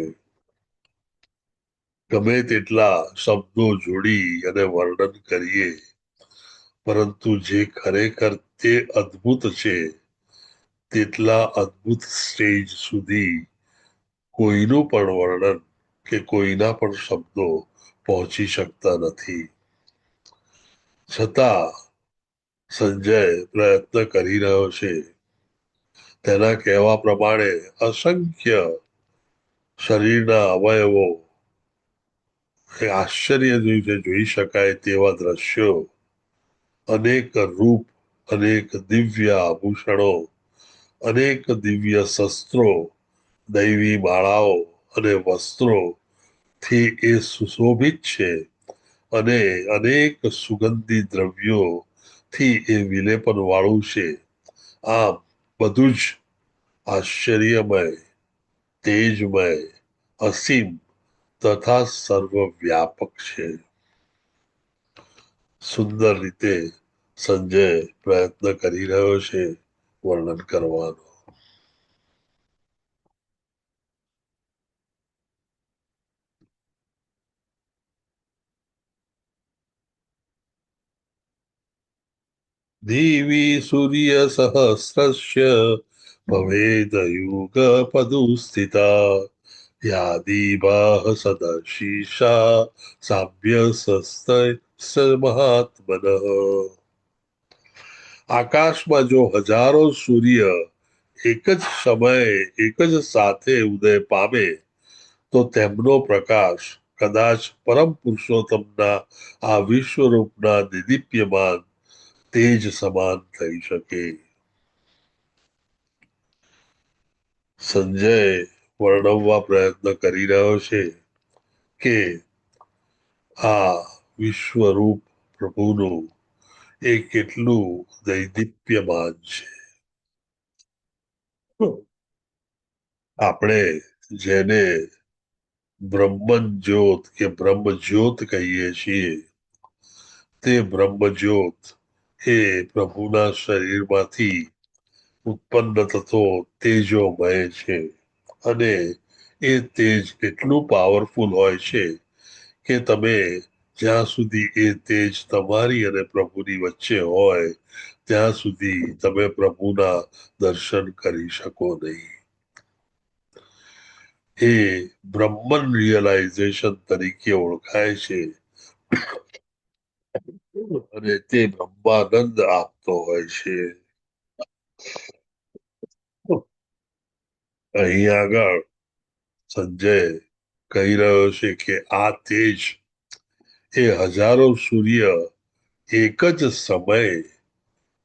ગમે તેટલા શબ્દો જોડી અને વર્ણન કરીએ, પરંતુ જે ખરેખર તે અદ્ભુત છે તેટલા અદ્ભુત સ્ટેજ સુધી કોઈનું પણ વર્ણન કે કોઈના પણ શબ્દો પહોંચી શકતા નથી. છતાં સંજય પ્રયત્ન કરી રહ્યો છે. તેના કહેવા પ્રમાણે અસંખ્ય શરીરના અવયવો આશ્ચર્ય જોઈ શકાય તેવા દ્રશ્યો, અનેક રૂપ, અનેક દિવ્ય આભૂષણો, અનેક દિવ્ય શસ્ત્રો, દૈવી માળાઓ અને વસ્ત્રો થી એ સુશોભિત છે અને અનેક સુગંધી દ્રવ્યો થી એ વિલેપન વાળું છે. આમ બધું જ આશ્ચર્યમય, તેજમય, અસીમ તથા સર્વવ્યાપક છે. સુંદર રીતે સંજય પ્રયત્ન કરી રહ્યો છે વર્ણન કરવાનો. દેવી સૂર્ય સહસ્રસ્ય ભવેદયુગ પદુસ્થિતા યા દીવાહ સદશીષા સાભ્ય મહાત્મન. આકાશમાં જો હજારો સૂર્ય એક જ સમયે એક જ સાથે ઉદય પામે તો તેમનો પ્રકાશ કદાચ પરમ પુરુષોત્તમના આ વિશ્વરૂપના દિદીપ્યમાન તેજ સમાન થઈ શકે. સંજય વર્ણવવા પ્રયત્ન કરી રહ્યો છે કે આ વિશ્વરૂપ પ્રભુનું એ કેટલું દૈદીપ્યમાન છે. આપણે જેને બ્રહ્મન જ્યોત કે બ્રહ્મ જ્યોત કહીએ છીએ તે બ્રહ્મ જ્યોત એ પ્રભુના શરીરમાંથી ઉત્પન્ન થતો તેજોમય છે અને એ તેજ એટલું પાવરફુલ હોય છે કે તમે જ્યાં સુધી એ તેજ તમારી અને પ્રભુની વચ્ચે હોય ત્યાં સુધી તમે પ્રભુના દર્શન કરી શકો નહીં. એ બ્રહ્મન રિયલાઇઝેશન તરીકે ઓળખાય છે અને તે બ્રહ્માનંદ આપતો હોય છે. અહીં આગળ સંજય કહી રહ્યો છે કે આ તેજ એ હજારો સૂર્ય એક જ સમયે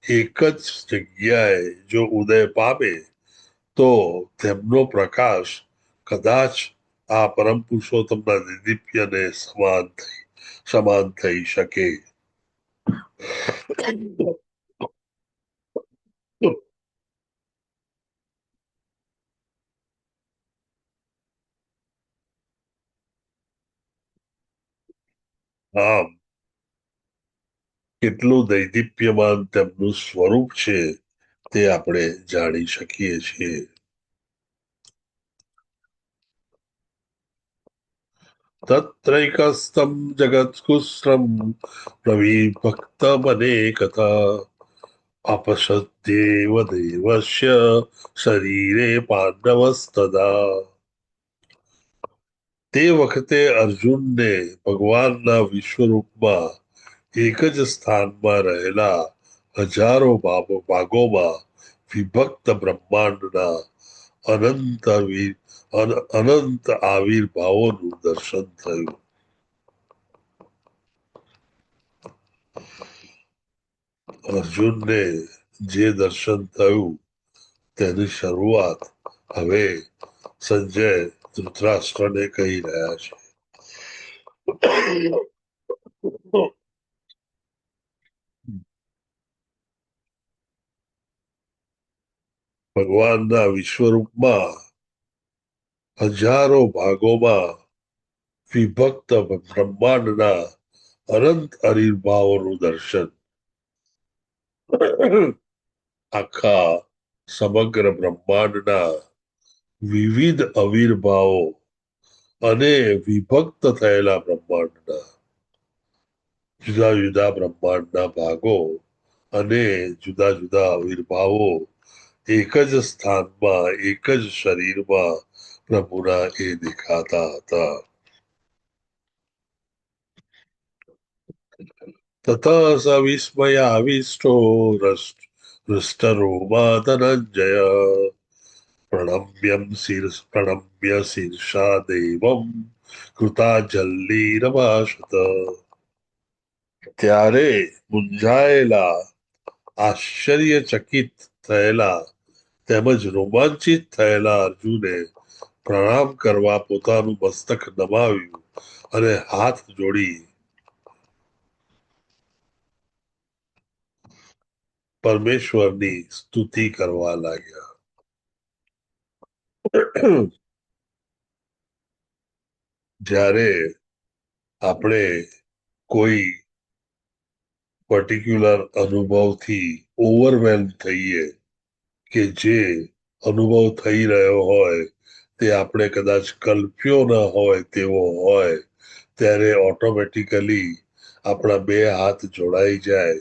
એક જ જગ્યાએ જો ઉદય પામે તો તેમનો પ્રકાશ કદાચ આ પરમ પુરુષોત્તમના દિવ્યને સમાન થઈ શકે. આમ કેટલું દૈદીપ્યમાન તેમનું સ્વરૂપ છે તે આપણે જાણી શકીએ છીએ. તત્રૈકસ્તમ જગત્કુસ્રમ પ્રવિભક્તમનેકથા अपश्यद्देव देवस्य શરીરે પાંડવસ્તદા. તે વખતે અર્જુનને ભગવાનના વિશ્વરૂપમાં એક જ સ્થાનમાં રહેલા હજારો ભાગોમાં વિભક્ત બ્રહ્માંડના અનંત આવિર્ભાવોનું દર્શન થયું. અર્જુનને જે દર્શન થયું તેની શરૂઆત હવે સંજય ધૃતરાષ્ટ્રને કહી રહ્યા છે. ભગવાનના વિશ્વરૂપમાં હજારો ભાગોમાં વિભક્ત બ્રહ્માંડના અનંત આવિર્ભાવોનું દર્શન. આખા સમગ્ર બ્રહ્માંડના વિવિધ આવિર્ભાવો અને વિભક્ત થયેલા બ્રહ્માંડના જુદા જુદા બ્રહ્માંડના ભાગો અને જુદા જુદા આવિર્ભાવો એક જ સ્થાનમાં એક જ શરીરમાં પ્રભુના એ દેખાતા હતા. તથા સ વિસ્મયાવિષ્ટો હૃષ્ટરોમા ધનંજય પ્રણમ્ય શીર્ષા દેવમ કૃતાજલ્લીરભાષત. ત્યારે મૂંઝાયેલા આશ્ચર્યચકિત થયેલા તેમજ રોમાંચિત થયેલા અર્જુને પ્રણામ કરવા પોતાનું મસ્તક નમાવ્યું અને હાથ જોડી પરમેશ્વરની સ્તુતિ કરવા લાગ્યા. જ્યારે આપણે કોઈ પર્ટિક્યુલર અનુભવથી ઓવરવેલ્મ થઈએ કે જે અનુભવ થઈ રહ્યો હોય તે આપણે કદાચ કલ્પ્યો ન હોય તેવો હોય ત્યારે ઓટોમેટિકલી આપણા બે હાથ જોડાઈ જાય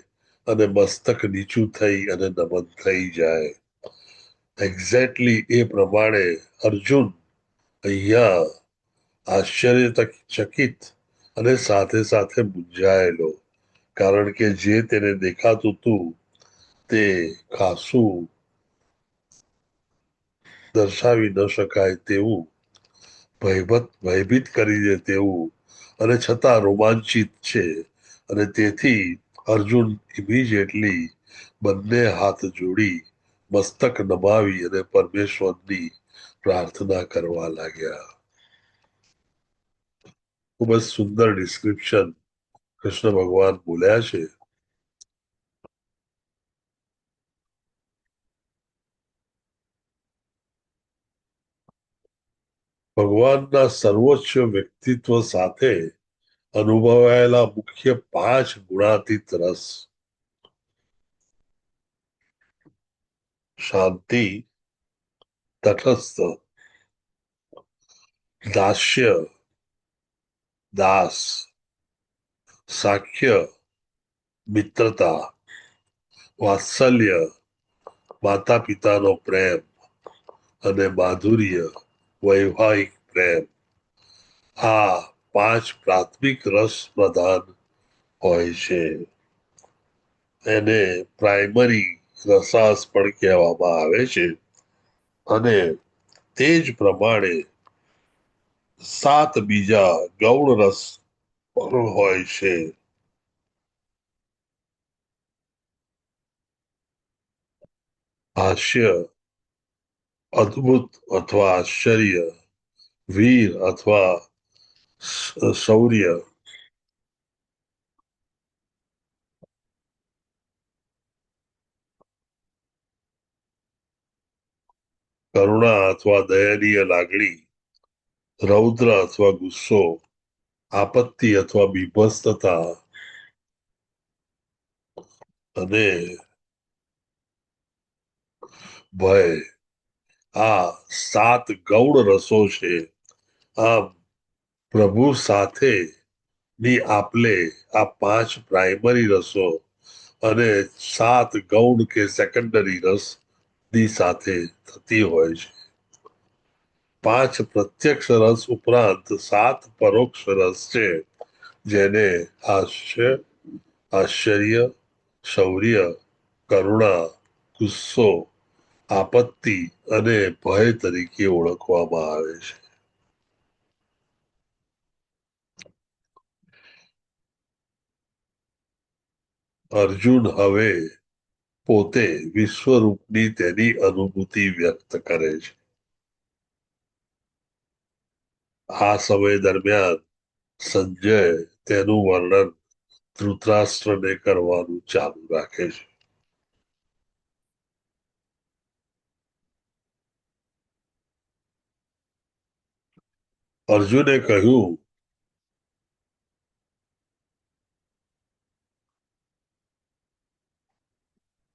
અને મસ્તક નીચું થઈ અને નમન થઈ જાય. એક્ઝેક્ટલી એ પ્રમાણે અર્જુન અહીંયા આશ્ચર્યચકિત અને સાથે સાથે મૂંઝાયેલો, કારણ કે જે તેને દેખાતું હતું તે ખાસું દર્શાવી ન શકાય તેવું, ભયભીત કરી દે તેવું અને છતાં રોમાંચિત છે અને તેથી અર્જુન ઇમિડિયેટલી બંને હાથ જોડી મસ્તક નમાવી અને પરમેશ્વરની પ્રાર્થના કરવા લાગ્યા. ખૂબ જ સુંદર ડિસ્ક્રિપ્શન કૃષ્ણ ભગવાન બોલ્યા છે. ભગવાનના સર્વોચ્ચ વ્યક્તિત્વ સાથે અનુભવાયેલા મુખ્ય 5 ગુણાતીત રસ: શાંતિ, તટસ્થ, દાસ્ય, દાસ, સાખ્ય, મિત્રતા, વાત્સલ્ય, માતા પિતાનો પ્રેમ અને માધુર્ય, વૈવાહિક પ્રેમ, આ પાંચ પ્રાથમિક રસ પ્રધાન હોય છે. એને પ્રાઇમરી રસાસ પણ કહેવામાં આવે છે. અને તે જ પ્રમાણે 7 બીજા ગૌણ રસ પણ હોય છે. હાસ્ય, અદ્ભુત અથવા આશ્ચર્ય, વીર અથવા શૌર્ય, કરુણા અથવા દયનીય લાગણી, રૌદ્ર અથવા ગુસ્સો, આપત્તિ અથવા બીભત્સતા અને ભય, આ 7 ગૌણ રસો છે. આમ પ્રભુ સાથે ની આપલે આ 5 પ્રાઇમરી રસો અને 7 ગૌણ કે સેકન્ડરી રસ ની સાથે થતી હોય છે. 5 પ્રત્યક્ષ રસ ઉપરાંત 7 પરોક્ષ રસ છે, જેને હાસ્ય, આશ્ચર્ય, શૌર્ય, કરુણા, ગુસ્સો, આપત્તિ અને ભય તરીકે ઓળખવામાં આવે છે. અર્જુન હવે પોતે વિશ્વરૂપની તેની અનુભૂતિ વ્યક્ત કરે છે. આ સમય દરમિયાન સંજય તેનું વર્ણન ધૃતરાષ્ટ્રને કરવાનું ચાલુ રાખે છે. અર્જુને કહ્યું,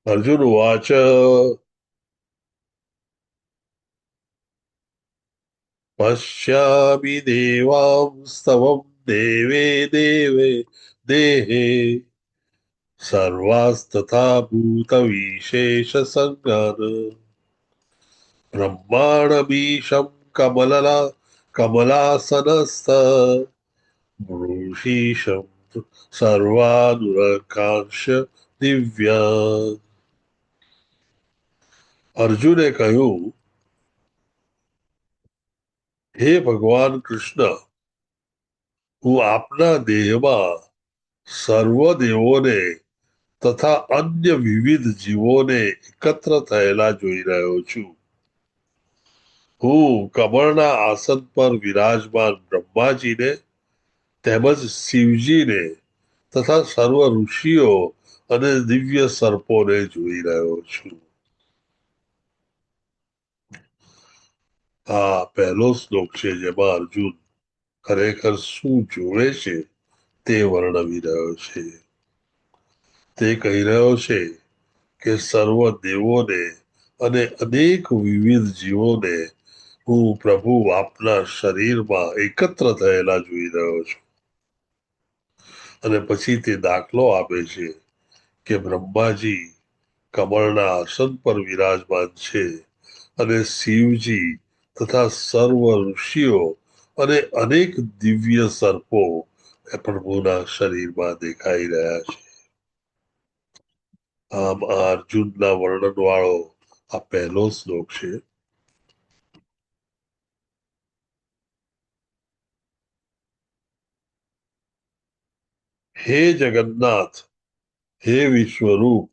અર્જુન વાચ પશ્યામિ દેવાંસ્તવમ દેવે દેવે દેહે સર્વાસ્તથા ભૂત વિશેષ સંજ્ઞાન બ્રહ્માણમીશમ કમલાસનસ્થ ઋષિશમ સર્વાનુરકાંક્ષ દિવ્યા. અર્જુને કહ્યું, હે ભગવાન કૃષ્ણ, હું આપના દેહમાં સર્વ દેવોને તથા અન્ય વિવિધ જીવોને એકત્ર થયેલા જોઈ રહ્યો છું. હું કમળના આસન પર વિરાજમાન બ્રહ્માજીને તેમજ શિવજીને તથા સર્વ ઋષિઓ અને દિવ્ય સર્પોને જોઈ રહ્યો છું. આ પહેલો શ્લોક છે, જેમાં અર્જુન ખરેખર શું જોવે છે તે વર્ણવી રહ્યો છે. તે કહી રહ્યો છે કે સર્વ દેવોને અને અનેક વિવિધ જીવોને હું પ્રભુ આપના શરીરમાં એકત્ર થયેલા જોઈ રહ્યો છું. અને પછી તે દાખલો આપે છે કે બ્રહ્માજી કમળના આસન પર વિરાજમાન છે અને શિવજી તથા સર્વ ઋષિઓ અને અનેક દિવ્ય સર્પો એ પ્રભુના શરીરમાં દેખાઈ રહ્યા છે. આમ આ અર્જુનના વર્ણન વાળો આ પહેલો શ્લોક છે. હે જગન્નાથ, હે વિશ્વરૂપ,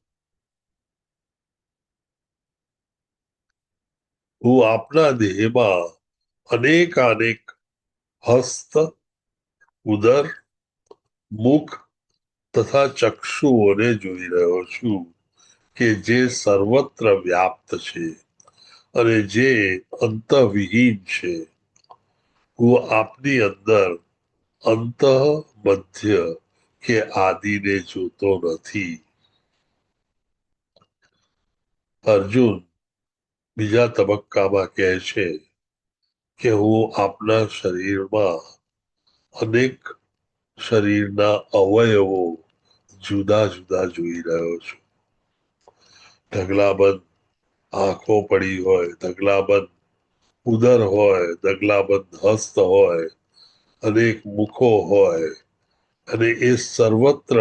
હું આપના દેહમાં અનેક હસ્ત, ઉદર, મુખ તથા ચક્ષુઓને જોઈ રહ્યો છું કે જે સર્વત્ર વ્યાપ્ત છે અને જે અંતવિહીન છે. હું આપની અંદર અંત, મધ્ય કે આદિને જોતો નથી. અર્જુન બીજા તબક્કામાં કહે છે કે હું આપના શરીરમાં અનેક શરીરના અવયવો જુદા જુદા જોઈ રહ્યો છું. ઢગલાબંધ આંખો પડી હોય, ઢગલાબંધ ઉદર હોય, ઢગલાબંધ હસ્ત હોય, અનેક મુખો હોય અને એ સર્વત્ર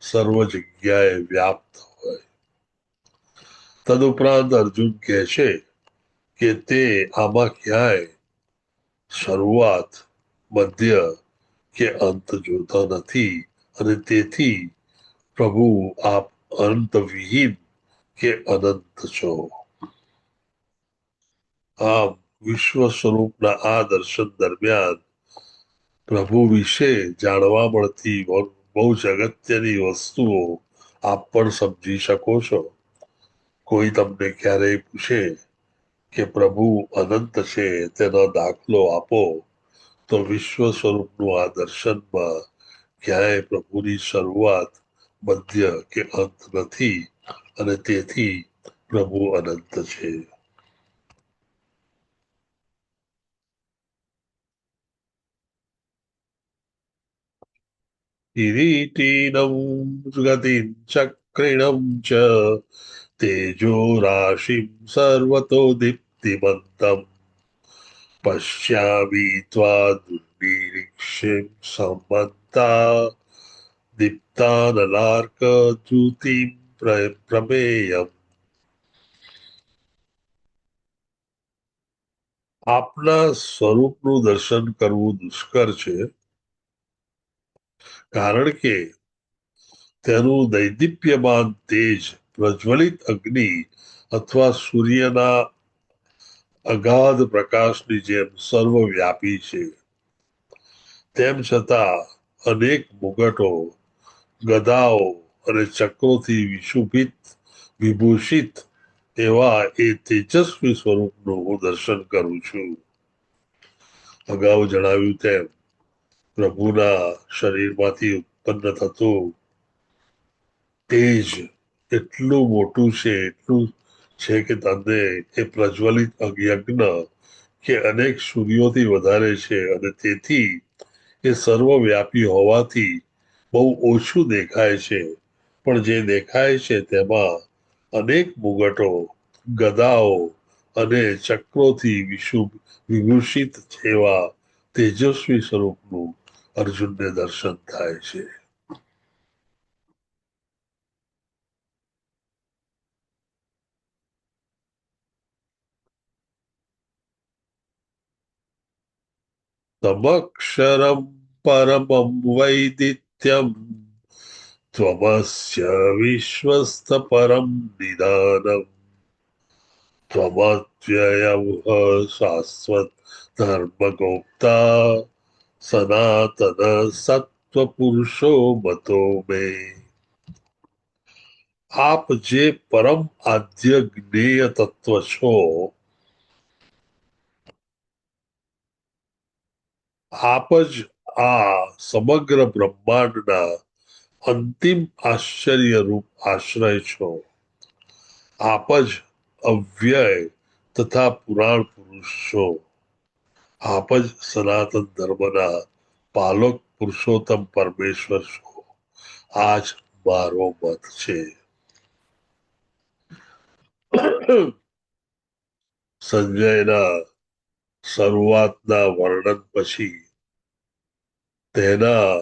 સર્વ જગ્યાએ વ્યાપ્ત હોય. તદુપરાંત અર્જુન કહે છે કે તે આમાં ક્યાંય શરૂઆત, મધ્ય કે અંત જોતો નથી અને તેથી પ્રભુ આપ અંત વિહીન કે અનંત છો. આમ વિશ્વ સ્વરૂપના આ દર્શન દરમિયાન પ્રભુ વિશે જાણવા મળતી બહુ જ અગત્યની વસ્તુઓ આપ પણ સમજી શકો છો. કોઈ તમને ક્યારેય પૂછે કે પ્રભુ અનંત છે તેનો દાખલો આપો તો વિશ્વ સ્વરૂપનું આ દર્શનમાં ક્યાંય પ્રભુની શરૂઆત, મધ્ય કે અંત નથી અને તેથી પ્રભુ અનંત છે. કિરીટીનમ ગતિમ ચક્રિણમ ચ તેજો રાશિમ સર્વતો દીપ્તિમંતમ પશ્યામિ ત્વા દુર્નિરીક્ષિમ સમંતા દીપ્તાનલાર્ક દ્યુતિમ પ્રમેયમ. આપના સ્વરૂપનું દર્શન કરવું દુષ્કર છે, કારણ કે તેનું દૈદીપ્યમાન તેજ પ્રજ્વલિત અગ્નિ અથવા સૂર્યના અગાધ પ્રકાશની જેમ સર્વવ્યાપી છે. તેમ છતાં અનેક મુગટો, ગદાઓ અને ચક્રોથી વિભૂષિત એવા એ તેજસ્વી સ્વરૂપનું હું દર્શન કરું છું. અગાઉ જણાવ્યું તેમ પ્રભુના શરીરમાંથી ઉત્પન્ન થતું તેજ એટલું મોટું છે, એટલું છે કે તમને એ પ્રજ્વલિત યજ્ઞ કે અનેક સૂર્યોથી વધારે છે અને તેથી એ સર્વવ્યાપી હોવાથી બહુ ઓછું દેખાય છે, પણ જે દેખાય છે તેમાં અનેક મુગટો, ગદાઓ અને ચક્રોથી વિભૂષિત એવા તેજસ્વી સ્વરૂપનું અર્જુનને દર્શન થાય છે. તમક્ષરમ પરમમ વૈદિત્યમ ત્વમસ્ય વિશ્વસ્થ પરમ નિદાનમ ત્વમવ્યયઃ શાશ્વત ધર્મગોપ્તા સનાતન સત્વ પુરુષો મતો મે. આપ જે પરમ આદ્ય જ્ઞેય તત્વ છો, આપ જ આ સમગ્ર બ્રહ્માંડના અંતિમ આશ્ચર્ય રૂપ આશ્રય છો. આપ જ અવ્યય તથા પુરાણ પુરુષ છો. આપ જ સનાતન ધર્મના પાલક પુરુષોત્તમ પરમેશ્વર છો. આ જ મારો મત છે. સંજયના શરૂઆતના વર્ણન પછી તેના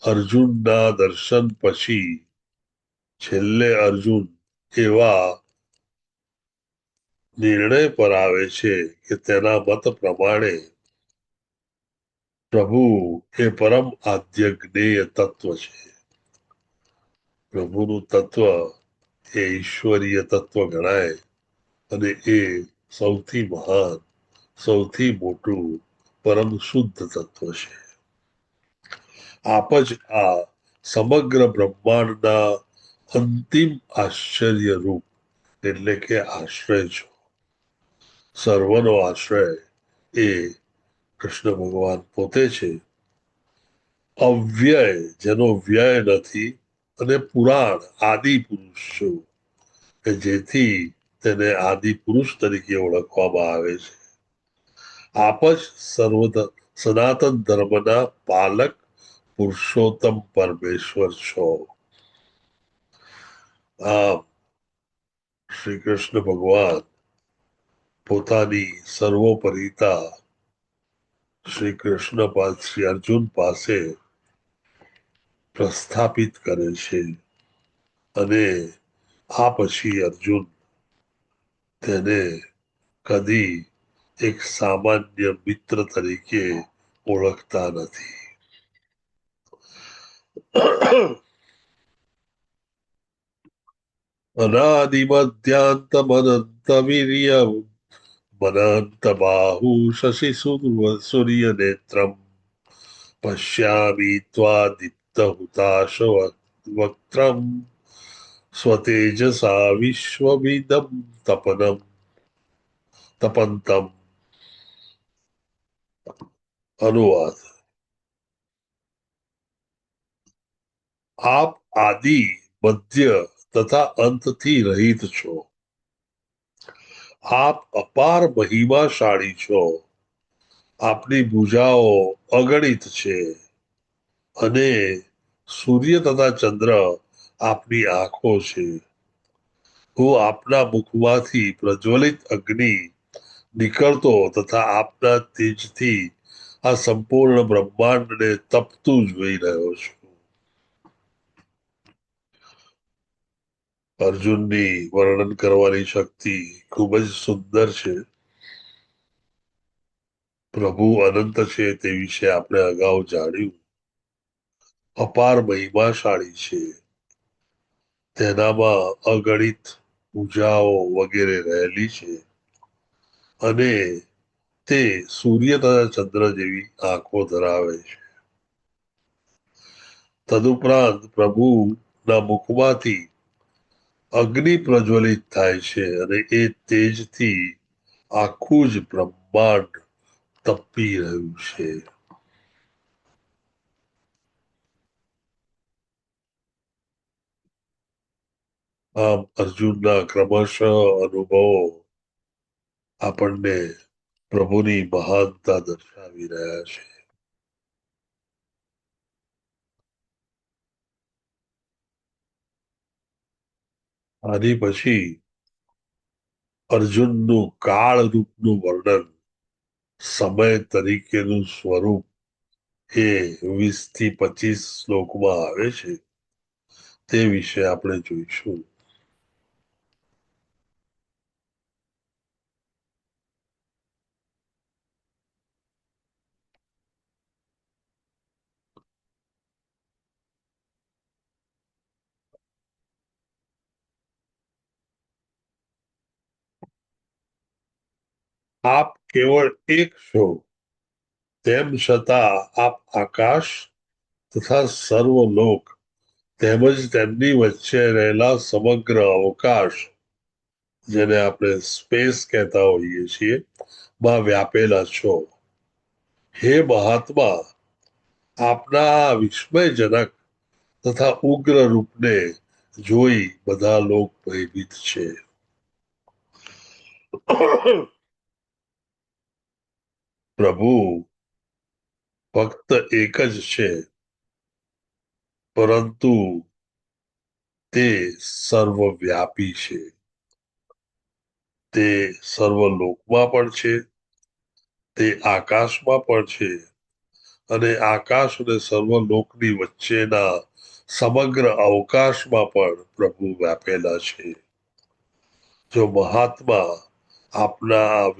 અર્જુનના દર્શન પછી છેલ્લે અર્જુન એવા નિર્ણય પર આવે છે કે તેના મત પ્રમાણે પ્રભુ એ પરમ આદ્ય જ્ઞેય તત્વ છે. પ્રભુનું તત્વ એ ઈશ્વરીય તત્વ ગણાય અને એ સૌથી મહાન, સૌથી મોટું પરમ શુદ્ધ તત્વ છે. આપ જ આ સમગ્ર બ્રહ્માંડના અંતિમ આશ્ચર્ય રૂપ એટલે કે આશ્રય છો. સર્વનો આશ્રય એ કૃષ્ણ ભગવાન પોતે છે. અવ્યય, જેનો વ્યય નથી, અને પુરાણ, આદિ પુરુષ છો, કે જેથી તેને આદિ પુરુષ તરીકે ઓળખવામાં આવે છે. આપ જ સનાતન ધર્મના પાલક પુરુષોત્તમ પરમેશ્વર છો. આમ શ્રી કૃષ્ણ ભગવાન પોતાની સર્વોપરિતા શ્રી કૃષ્ણ શ્રી અર્જુન પાસે પ્રસ્થાપિત કરે છે અને આ પછી અર્જુન તેને કદી એક સામાન્ય મિત્ર તરીકે ઓળખતા નથી. અનાદિમધ્યાંતમનંતવીર્ય મનંત બાહુ શશિ સૂર્ય નેત્રમ પશ્યામિ ત્વાદિત્ય હુતાશ વક્ત્રમ સ્વતેજસા વિશ્વમિદમ તપંતમ. અનુવાદ: આપ આદિ, મધ્ય તથા અંતથી રહિત છો. આપ અપાર મહિમાશાળી છો. આપની ભુજાઓ અગણિત છે અને સૂર્ય તથા ચંદ્ર આપની આંખો છે. હું આપના મુખમાંથી પ્રજ્વલિત અગ્નિ નીકળતો તથા આપના તેજથી આ સંપૂર્ણ બ્રહ્માંડને તપતું જોઈ રહ્યો છું. અર્જુનની વર્ણન કરવાની શક્તિ ખૂબ જ સુંદર છે. પ્રભુ અનંત છે તે વિશે આપણે અગાઉ જાણ્યું. અપાર મહિમાશાળી છે. તેનામાં અગણિત પૂજાઓ વગેરે રહેલી છે અને તે સૂર્ય તથા ચંદ્ર જેવી આંખો ધરાવે છે. તદુપરાંત પ્રભુના મુખમાંથી અગ્નિ પ્રજ્વલિત થાય છે અને એ તેજથી આખું જ બ્રહ્માંડ તપી રહ્યું છે. આમ અર્જુનના ક્રમશઃ અનુભવો આપણને પ્રભુની મહાનતા દર્શાવી રહ્યા છે. આની પછી અર્જુનનું કાળ રૂપનું વર્ણન, સમય તરીકેનું સ્વરૂપ એ 20 થી 25 શ્લોકમાં આવે છે. તે વિશે આપણે જોઈશું. આપ કેવળ એક છો, તેમ છતાં આપ આકાશ તથા સર્વલોક તેમજ તેમની વચ્ચે રહેલા સમગ્ર અવકાશ, જેને આપણે સ્પેસ કહેતા હોઈએ છીએ, માં વ્યાપેલા છો. હે મહાત્મા, આપના વિસ્મયજનક તથા ઉગ્ર રૂપને જોઈ બધા લોક ભયભીત છે. પ્રભુ ફક્ત એક જ છે, પરંતુ તે સર્વવ્યાપી છે. તે સર્વલોકમાં પણ છે, તે આકાશમાં પણ છે અને આકાશ અને સર્વલોકની વચ્ચેના સમગ્ર અવકાશમાં પણ પ્રભુ વ્યાપેલા છે. જો મહાત્મા આપના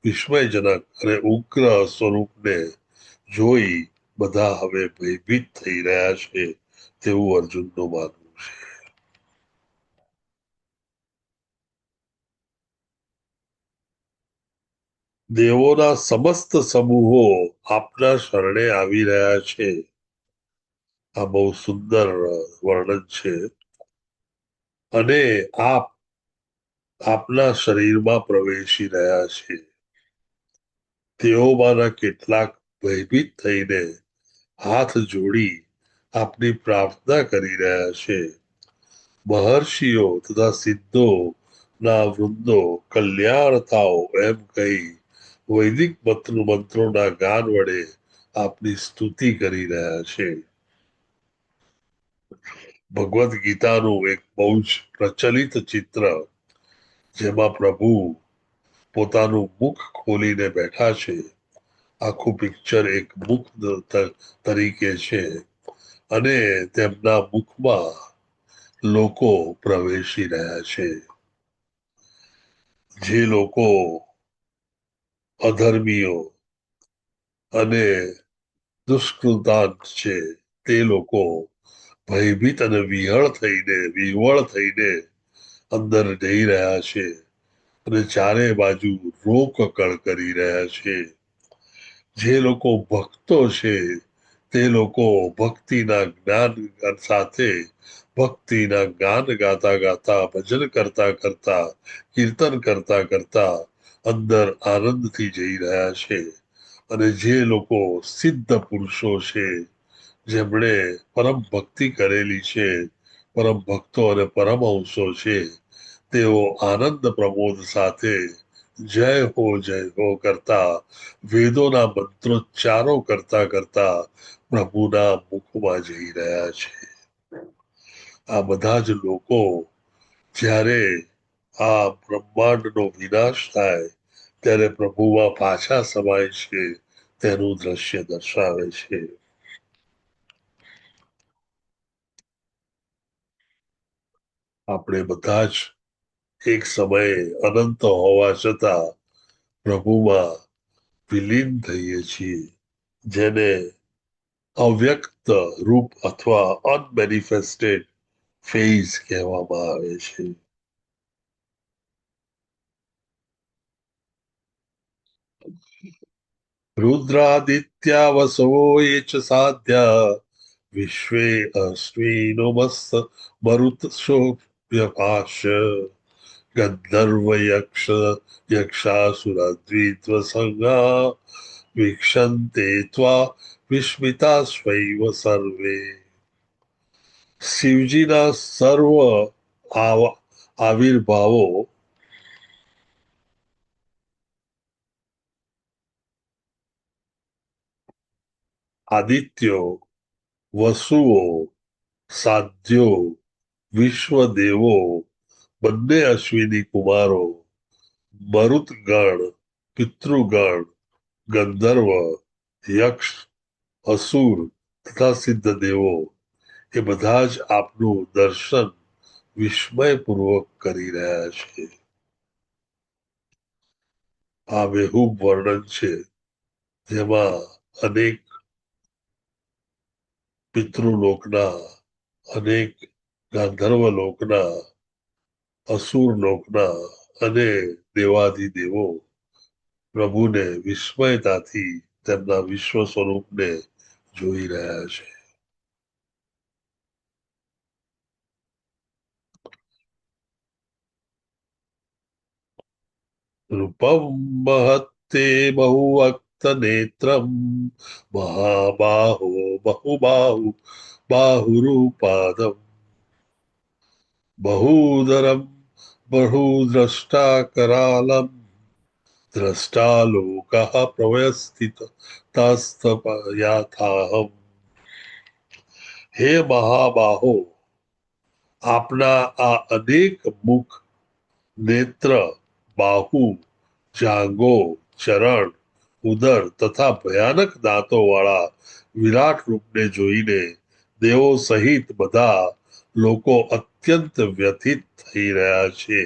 વિસ્મયજનક અને ઉગ્ર સ્વરૂપને જોઈ બધા હવે ભયભીત થઈ રહ્યા છે તેવું અર્જુનનું માનવું છે. દેવોના સમસ્ત સમૂહો આપના શરણે આવી રહ્યા છે. આ બહુ સુંદર વર્ણન છે. અને આપના શરીરમાં પ્રવેશી રહ્યા છે. તેઓમાંના કેટલાક ભયભીત થઈને હાથ જોડી આપની પ્રાર્થના કરી રહ્યા છે. મહર્ષિઓ તથા સિદ્ધો ના વૃંદો કલ્યાણ થાઓ એમ કહી વૈદિક મંત્રોના ગાન વડે આપની સ્તુતિ કરી રહ્યા છે. ભગવદ્ ગીતાનું એક બહુ જ પ્રચલિત ચિત્ર, જેમાં પ્રભુ પોતાનું મુખ ખોલીને બેઠા છે. આખું પિક્ચર એક મુખ તરીકે છે અને તેમના મુખમાં લોકો પ્રવેશી રહ્યા છે. જે લોકો અધર્મીઓ અને દુષ્કૃતાંત છે, તે લોકો ભયભીત અને વિહવળ થઈને અંદર જઈ રહ્યા છે અને ચારે બાજુ રોકકળ કરી રહ્યા છે. જે લોકો ભક્તો છે, તે લોકો ભક્તિના જ્ઞાન સાથે ભક્તિના ગાન ગાતા ગાતા, ભજન કરતા કરતા, કીર્તન કરતા કરતા અંદર આનંદથી જઈ રહ્યા છે. અને જે લોકો સિદ્ધ પુરુષો છે, જેમણે પરમ ભક્તિ કરેલી છે, પરમ ભક્તો અને પરમહંસો છે, તેઓ આનંદ પ્રમોદ સાથે જય હો કરતા, વેદોના મંત્રોચ્ચારો કરતા કરતા પ્રભુના મુખમાં જઈ રહ્યા છે. આ બધા જ લોકો જ્યારે આ બ્રહ્માંડનો વિનાશ થાય ત્યારે પ્રભુમાં પાછા સમાય છે, તેનું દ્રશ્ય દર્શાવે છે. આપણે બધા જ એક સમયે અનંત હોવા છતાં પ્રભુમાં વિલીન થઈએ છીએ, જેને અવ્યક્ત રૂપ અથવા અનમેનિફેસ્ટેડ ફેઝ કહેવામાં આવે છે. રુદ્રાદિત્યા વસો એ ચ સાધ્યા વિશ્વે અશ્વિનો મરુતશોભ્યપાશ ગંધર્વ યક્ષાસુરદ્વિત્વ સંગા વીક્ષંતે ત્વા વિસ્મિતા સ્વૈવ સર્વે. શિવજીના સર્વ આવિર્ભાવો આદિત્યો, વસુઓ, સાધ્યો, વિશ્વદેવો, બંને અશ્વિની કુમારો, મરુતગણ, પિતૃગણ, ગંધર્વ, યક્ષ, અસુર તથા સિદ્ધ દેવો એ બધા જ આપનું દર્શન વિસ્મયપૂર્વક કરી રહ્યા છે. આ બેહૂબ વર્ણન છે, જેમાં અનેક પિતૃલોકના, અનેક ગાંધર્વ લોકના, અસુર લોકના અને દેવાધિદેવો પ્રભુને વિસ્મયતાથી તેમના વિશ્વ સ્વરૂપને જોઈ રહ્યા છે. રૂપમ મહત્તે બહુવક્ત નેત્રમ મહાબાહો બાહુરૂપાદમ બહુદરમ બહુદ્રષ્ટા કરાલમ દ્રષ્ટા લોકા પ્રવયસ્થિતાસ્તપયાથાહમ. હે મહાબાહો, આપના આ અનેક મુખ, નેત્ર, બાહુ, જાંગો, ચરણ, ઉદર તથા ભયાનક દાંતો વાળા વિરાટ રૂપને જોઈને દેવો સહિત બધા લોકો અત્યંત વ્યથિત થઈ રહ્યા છે.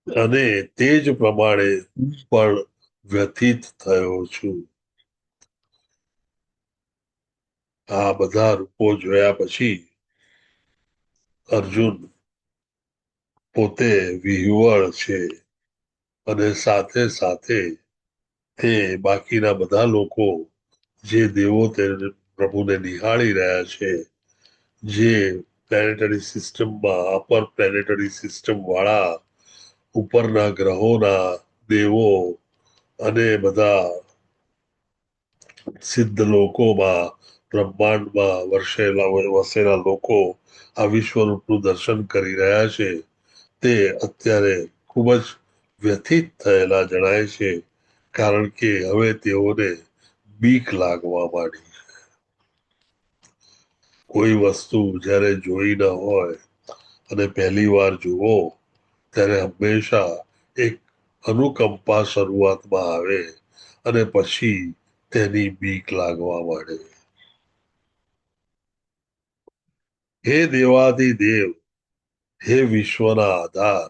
અને તે જ પ્રમાણે હું પણ વ્યથિત થયો છું. આ બધા રૂપો જોયા પછી અર્જુન પોતે વિહ્વળ છે અને સાથે સાથે તે બાકીના બધા લોકો, જે દેવો તે પ્રભુને નિહાળી રહ્યા છે, જે પ્લેનેટરી સિસ્ટમમાં અપર પ્લેનેટરી સિસ્ટમ વાળા ઉપરના ગ્રહોના દેવો અને બધા સિદ્ધ લોકોમાં બ્રહ્માંડમાં વસેલા લોકો આ વિશ્વરૂપનું દર્શન કરી રહ્યા છે તે અત્યારે ખૂબ જ વ્યથિત થયેલા જણાય છે, કારણ કે હવે તેઓને બીક લાગવા માંડી. કોઈ વસ્તુ જ્યારે જોઈ ન હોય અને પહેલી વાર જુઓ ત્યારે હંમેશા એક અનુકંપા શરૂઆતમાં આવે અને પછી તેની બીક લાગવા માંડે. હે દેવાધિદેવ, હે વિશ્વના આધાર,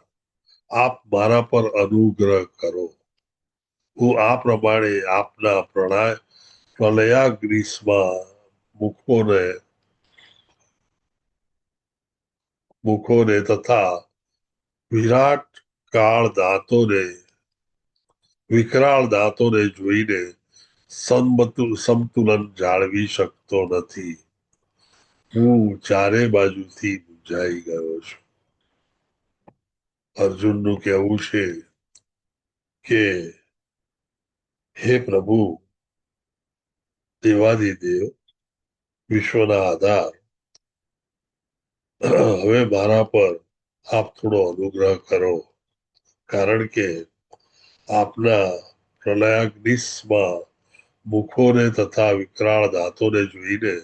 આપ મારા પર અનુગ્રહ કરો. હું આ પ્રમાણે આપના પ્રલયાગ્નિમાં મુખોને તથા વિરાટ કાળ વિકરાળ દાંતોને જોઈને સમતુલન જાળવી શકતો નથી. હું ચારે બાજુથી મૂંઝાઈ ગયો છું. અર્જુનનું કહેવું છે કે હે પ્રભુ, દેવાધિદેવ, વિશ્વના આધાર, હવે મારા પર આપ થોડો અનુગ્રહ કરો, કારણ કે આપના પ્રલયાગ્નિમાં મુખોને તથા વિકરાળ દાંતોને જોઈને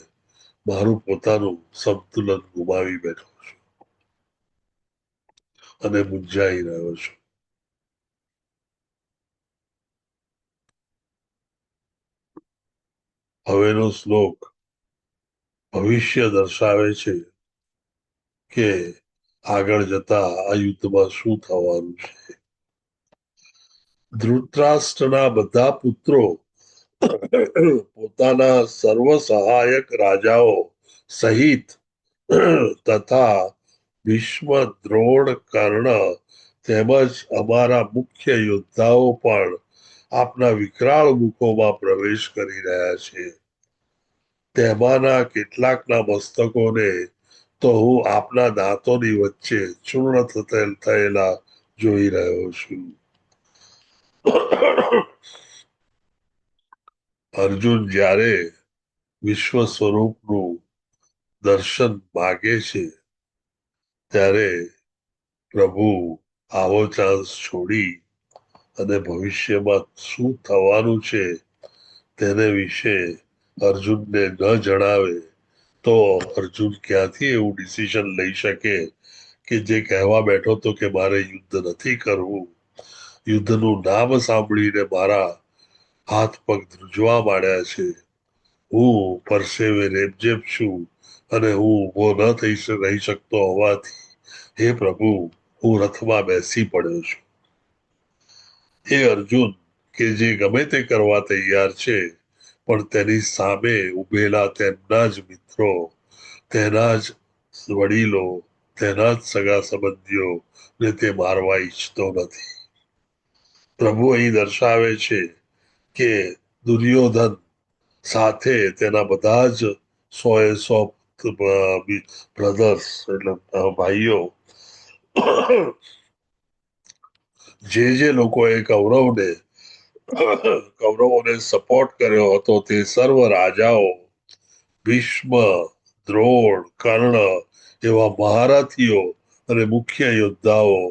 મારું પોતાનું સંતુલન ગુમાવી બેઠો છું અને મૂંઝાઈ રહ્યો છું. હવેનો શ્લોક ભવિષ્ય દર્શાવે છે કે આગળ જતા આ યુદ્ધમાં શું થવાનું છે. ધૃતરાષ્ટ્રના બધા પુત્રો પોતાના સર્વ સહાયક રાજાઓ સહિત તથા ભીષ્મ, દ્રોણ, કર્ણ તેમજ અમારા મુખ્ય યોદ્ધાઓ પણ આપના વિકરાળ મુખોમાં પ્રવેશ કરી રહ્યા છે. તેમાંના કેટલાકના મસ્તકોને તો હું આપના દાંતોની વચ્ચે ચૂર્ણ થયેલા જોઈ રહ્યો છું. અર્જુન જ્યારે વિશ્વ સ્વરૂપનું દર્શન માગે છે ત્યારે પ્રભુ આવો ચાન્સ છોડી અને ભવિષ્યમાં શું થવાનું છે તેને વિશે અર્જુનને ન જણાવે તો અર્જુન ક્યાંથી એવું ડિસિઝન લઈ શકે કે જે કહેવા બેઠો તો કે મારે યુદ્ધ નથી કરવું, યુદ્ધનું નામ સાંભળીને મારા હાથ પગ ધ્રુજવા માંડ્યા છે, હું પરસેવે રેબઝેબ છું અને હું ઉભો ન રહી શકતો હોવાથી હે પ્રભુ, હું રથમાં બેસી પડ્યો છું. એ અર્જુન કે જે ગમે તે કરવા તૈયાર છે, પણ તેની સામે ઉભેલા તેમના જ મિત્રો, તેના જ વડીલો, તેના જ સગા સંબંધીઓ ને તે મારવા ઈચ્છતો નથી. પ્રભુ અહીં દર્શાવે છે કે દુર્યોધન સાથે તેના બધા જ 100 બ્રધર્સ એટલે ભાઈઓ, જે લોકોએ કૌરવોને સપોર્ટ કર્યો હતો તે સર્વ રાજાઓ, ભીષ્મ, દ્રોણ, કર્ણ એવા મહારથીઓ અને મુખ્ય યોદ્ધાઓ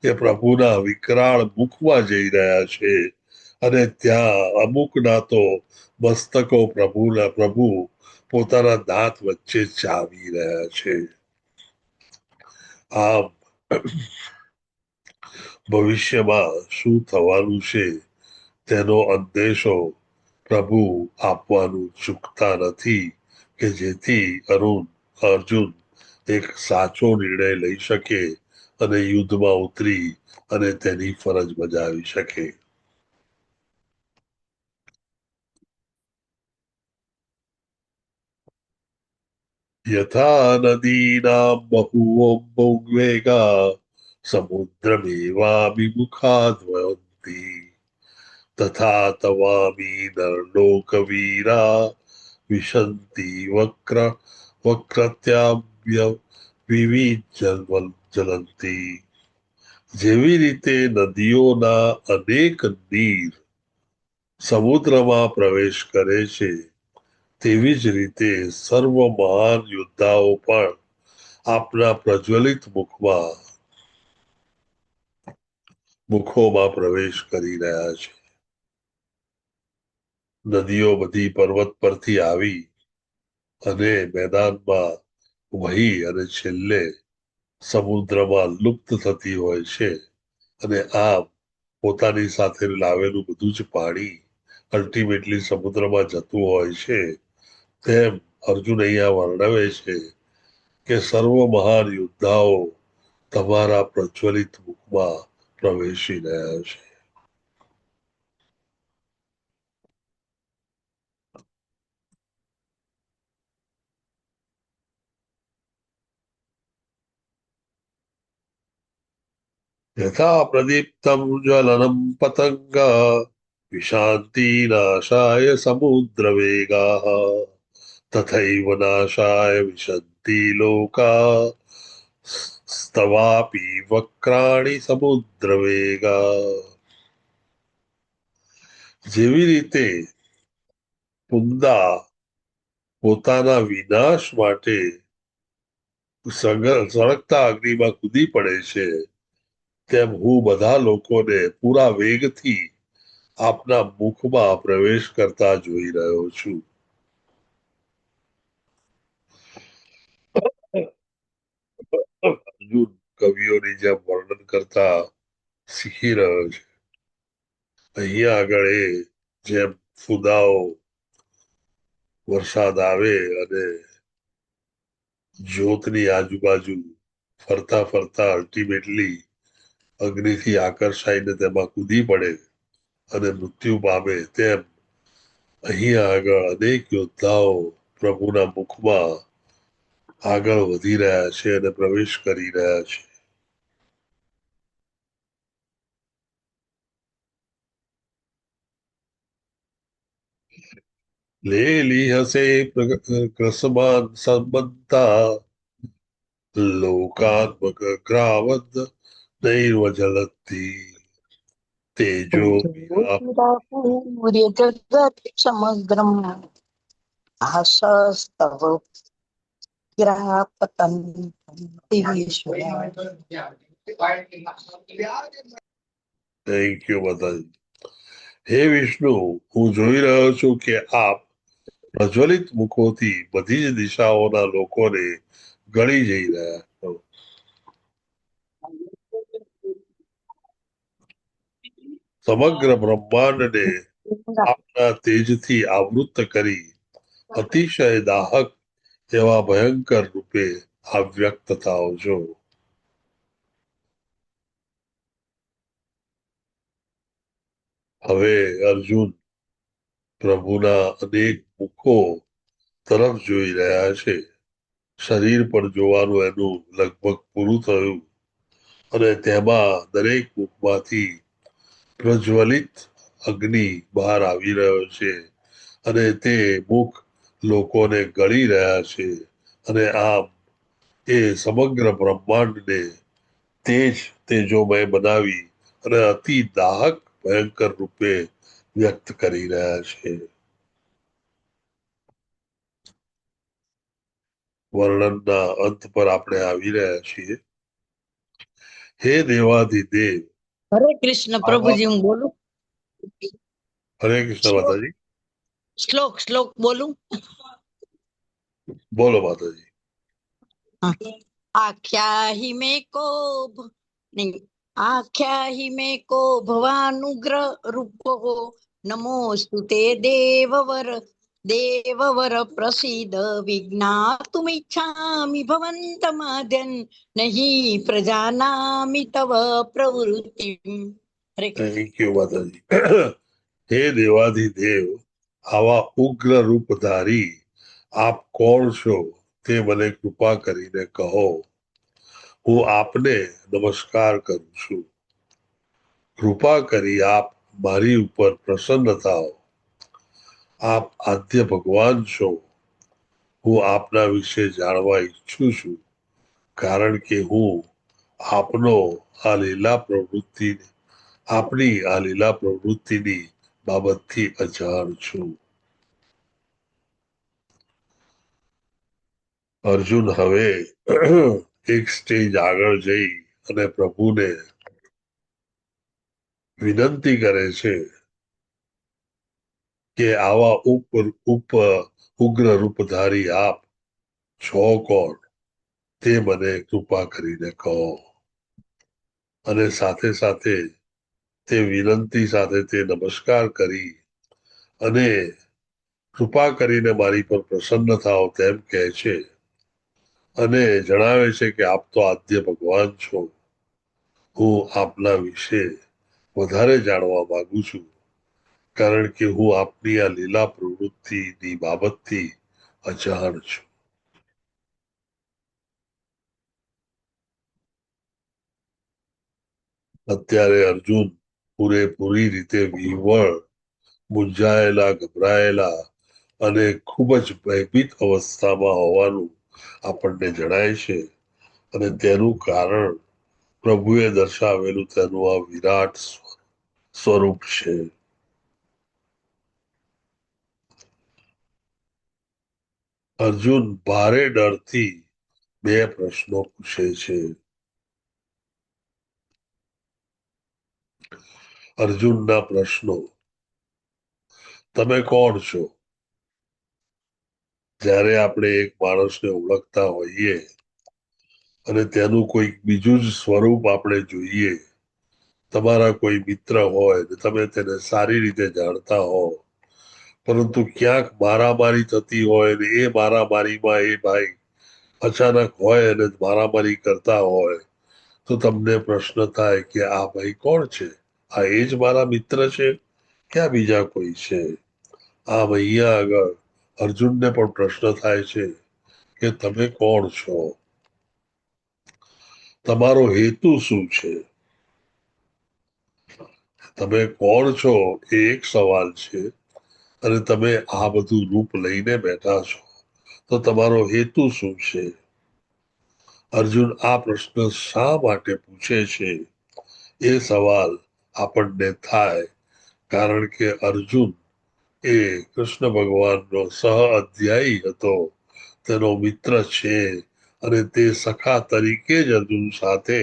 એ પ્રભુના વિકરાળ મુખમાં જઈ રહ્યા છે અને ત્યાં અમુકના તો મસ્તકો પ્રભુ પોતાના દાંત વચ્ચે ચાવી રહ્યા છે. આમ ભવિષ્યમાં શું થવાનું છે તેનો અંદેશો પ્રભુ આપવાનું ચૂકતા નથી કે જેથી અર્જુન એક સાચો નિર્ણય લઈ શકે અને યુદ્ધમાં ઉતરી અને તેની ફરજ બજાવી શકે. યથા નદીનાં બહુવેગા સમુદ્રમેવાભિમુખા દ્વયન્તિ તથા તવામી નરલોકવીરા વિશંતિ વક્રત્યાભ્ય જલંતી. જેવી રીતે નદીઓના અનેક નીર સમુદ્રમાં પ્રવેશ કરે છે તેવી જ રીતે સર્વ મહાન યોદ્ધાઓ પણ આપના પ્રજ્વલિત મુખોમાં પ્રવેશ કરી રહ્યા છે. નદીઓ બધી પર્વત પરથી આવી અને મેદાનમાં વહી અને છેલ્લે સમુદ્રમાં લુપ્ત થતી હોય છે અને આમ પોતાની સાથે લાવેલું બધું જ પાણી અલ્ટિમેટલી સમુદ્રમાં જતું હોય છે. તેમ અર્જુન અહીંયા વર્ણવે છે કે સર્વ મહાન યોદ્ધાઓ તમારા પ્રજ્વલિત મુખમાં પ્રવેશી રહ્યા છે. યથા પ્રદીપ્તમ જ્વલનમ પતંગ વિશાંતિ નાશાય સમુદ્ર વેગા તથૈવ નાશાય વિશંતિ લોકા સ્તવાપી વક્રાણી સમુદ્ર વેગા. જેવી રીતે કુંદા પોતાના વિનાશ માટે સળગતા અગ્નિમાં કૂદી પડે છે, તેમ હું બધા લોકોને પૂરા વેગથી આપના મુખમાં પ્રવેશ કરતા જોઈ રહ્યો છું. અર્જુન કવિઓની જેમ વર્ણન કરતા શીખી રહ્યો છે. અહીંયા આગળ એ જેમ ફુદાઓ વરસાદ આવે અને જ્યોતની આજુબાજુ ફરતા ફરતા અલ્ટિમેટલી અગ્નિથી આકર્ષાઈને તેમાં કૂદી પડે અને મૃત્યુ પામે, તેમ અહીંયા આગળ અનેક યોદ્ધાઓ પ્રભુના મુખમાં આગળ વધી રહ્યા છે અને પ્રવેશ કરી રહ્યા છે. લેલી હસે ક્રસમાન સંબંધતા લોકાત્મક ગ્રાવદ નૈવ જલતી તેજો પૂર્ય જગત સમગ્રમ આશસ્તવ ગ્રાપતમ થેન્ક યુ માતાજી. હે વિષ્ણુ, હું જોઈ રહ્યો છું કે આપ પ્રજ્વલિત મુખોથી બધી જ દિશાઓના લોકોને ગળી જઈ રહ્યા છો. સમગ્ર બ્રહ્માંડને આપના તેજથી આવૃત કરી અતિશય દાહક એવા ભયંકર રૂપે આપ વ્યક્ત થાઓ છો. હવે અર્જુન પ્રભુના અનેક મુખો તરફ જોઈ રહ્યા છે. શરીર પર જોવાનું એનું લગભગ પૂરું થયું અને તેમાં દરેક મુખમાંથી પ્રજ્વલિત અગ્નિ બહાર આવી રહ્યો છે અને તે મુખ લોકોને ગળી રહ્યા છે અને આમ એ સમગ્ર બ્રહ્માંડને તેજોમય બનાવી અને અતિ દાહક ભયંકર રૂપે વ્યક્ત કરી રહ્યા છે. વર્ણનના અંત પર આપણે આવી રહ્યા છીએ. હે દેવાધિદેવ. હરે કૃષ્ણ પ્રભુજી, હું બોલું? હરે કૃષ્ણ માતાજી. શ્લોક બોલું? બોલો માતાજી. આખ્યાહી મે કો ભવાનુગ્રહ રૂપો નમોસ્તુ તે દેવવર પ્રસીદ વિજ્ઞાતુમિચ્છામિ ભવन्तમાદ્યન નહીં પ્રજાનામિ તવ પ્રવૃત્તિ. થેન્ક યુ માતાજી. હે દેવાધિદેવ, આવા ઉગ્ર રૂપધારી આપ કોણ છો તે મને કૃપા કરીને કહો. હું આપને નમસ્કાર કરું છું. કૃપા કરી આપ મારી ઉપર પ્રસન્ન થાઓ. આપ આદ્ય ભગવાન છો. હું આપના વિશે જાણવા ઈચ્છું છું, કારણ કે હું આપની આ લીલા પ્રવૃત્તિની બાબતથી અજાણ છું. અર્જુન હવે એક સ્ટેજ આગળ જઈ અને પ્રભુને વિનંતી કરે છે કે આવા ઉગ્ર રૂપધારી આપ છો કોણ તે મને કૃપા કરીને કહો. અને સાથે સાથે તે વિનંતી સાથે તે નમસ્કાર કરી અને કૃપા કરીને મારી પર પ્રસન્ન થાઓ તેમ કહે છે અને જણાવે છે કે આપ તો આદ્ય ભગવાન છો. હું આપના વિશે વધારે જાણવા માંગુ છું કારણ કે હું આપની આ લીલા પ્રવૃત્તિની બાબતથી અજાણ છું. અત્યારે અર્જુન પૂરેપૂરી રીતે વિહવળ, મૂંઝાયેલા, ગભરાયેલા અને ખૂબ જ ભયભીત અવસ્થામાં હોવાનું આપણને જણાય છે અને તેનું કારણ પ્રભુએ દર્શાવેલું તેનું આ વિરાટ સ્વરૂપ છે. અર્જુન ભારે ડરથી બે પ્રશ્નો પૂછે છે. અર્જુનના પ્રશ્નો: તમે કોણ છો? જ્યારે આપણે એક માણસને ઓળખતા હોઈએ અને તેનું કોઈ બીજું જ સ્વરૂપ આપણે જોઈએ, તમારા કોઈ મિત્ર હોય ને તમે તેને સારી રીતે જાણતા હો, પરંતુ ક્યાંક મારામારી થતી હોય ને એ મારામારીમાં એ ભાઈ અચાનક હોય અને મારામારી કરતા હોય તો તમને પ્રશ્ન થાય કે આ ભાઈ કોણ છે? આ એ જ મારા મિત્ર છે કે આ બીજા કોઈ છે? આમ અહીંયા આગળ અર્જુનને પણ પ્રશ્ન થાય છે કે તમે કોણ છો? તમારો હેતુ શું છે? તમે કોણ છો એ એક સવાલ છે અને તમે આ બધું રૂપ લઈને બેઠા છો તો તમારો હેતુ શું છે? અર્જુન આ પ્રશ્ન શા માટે પૂછે છે એ સવાલ આપણને થાય કારણ કે અર્જુન એ કૃષ્ણ ભગવાનનો સહ અધ્યાયી હતો, તેનો મિત્ર છે અને તે સખા તરીકે જ અર્જુન સાથે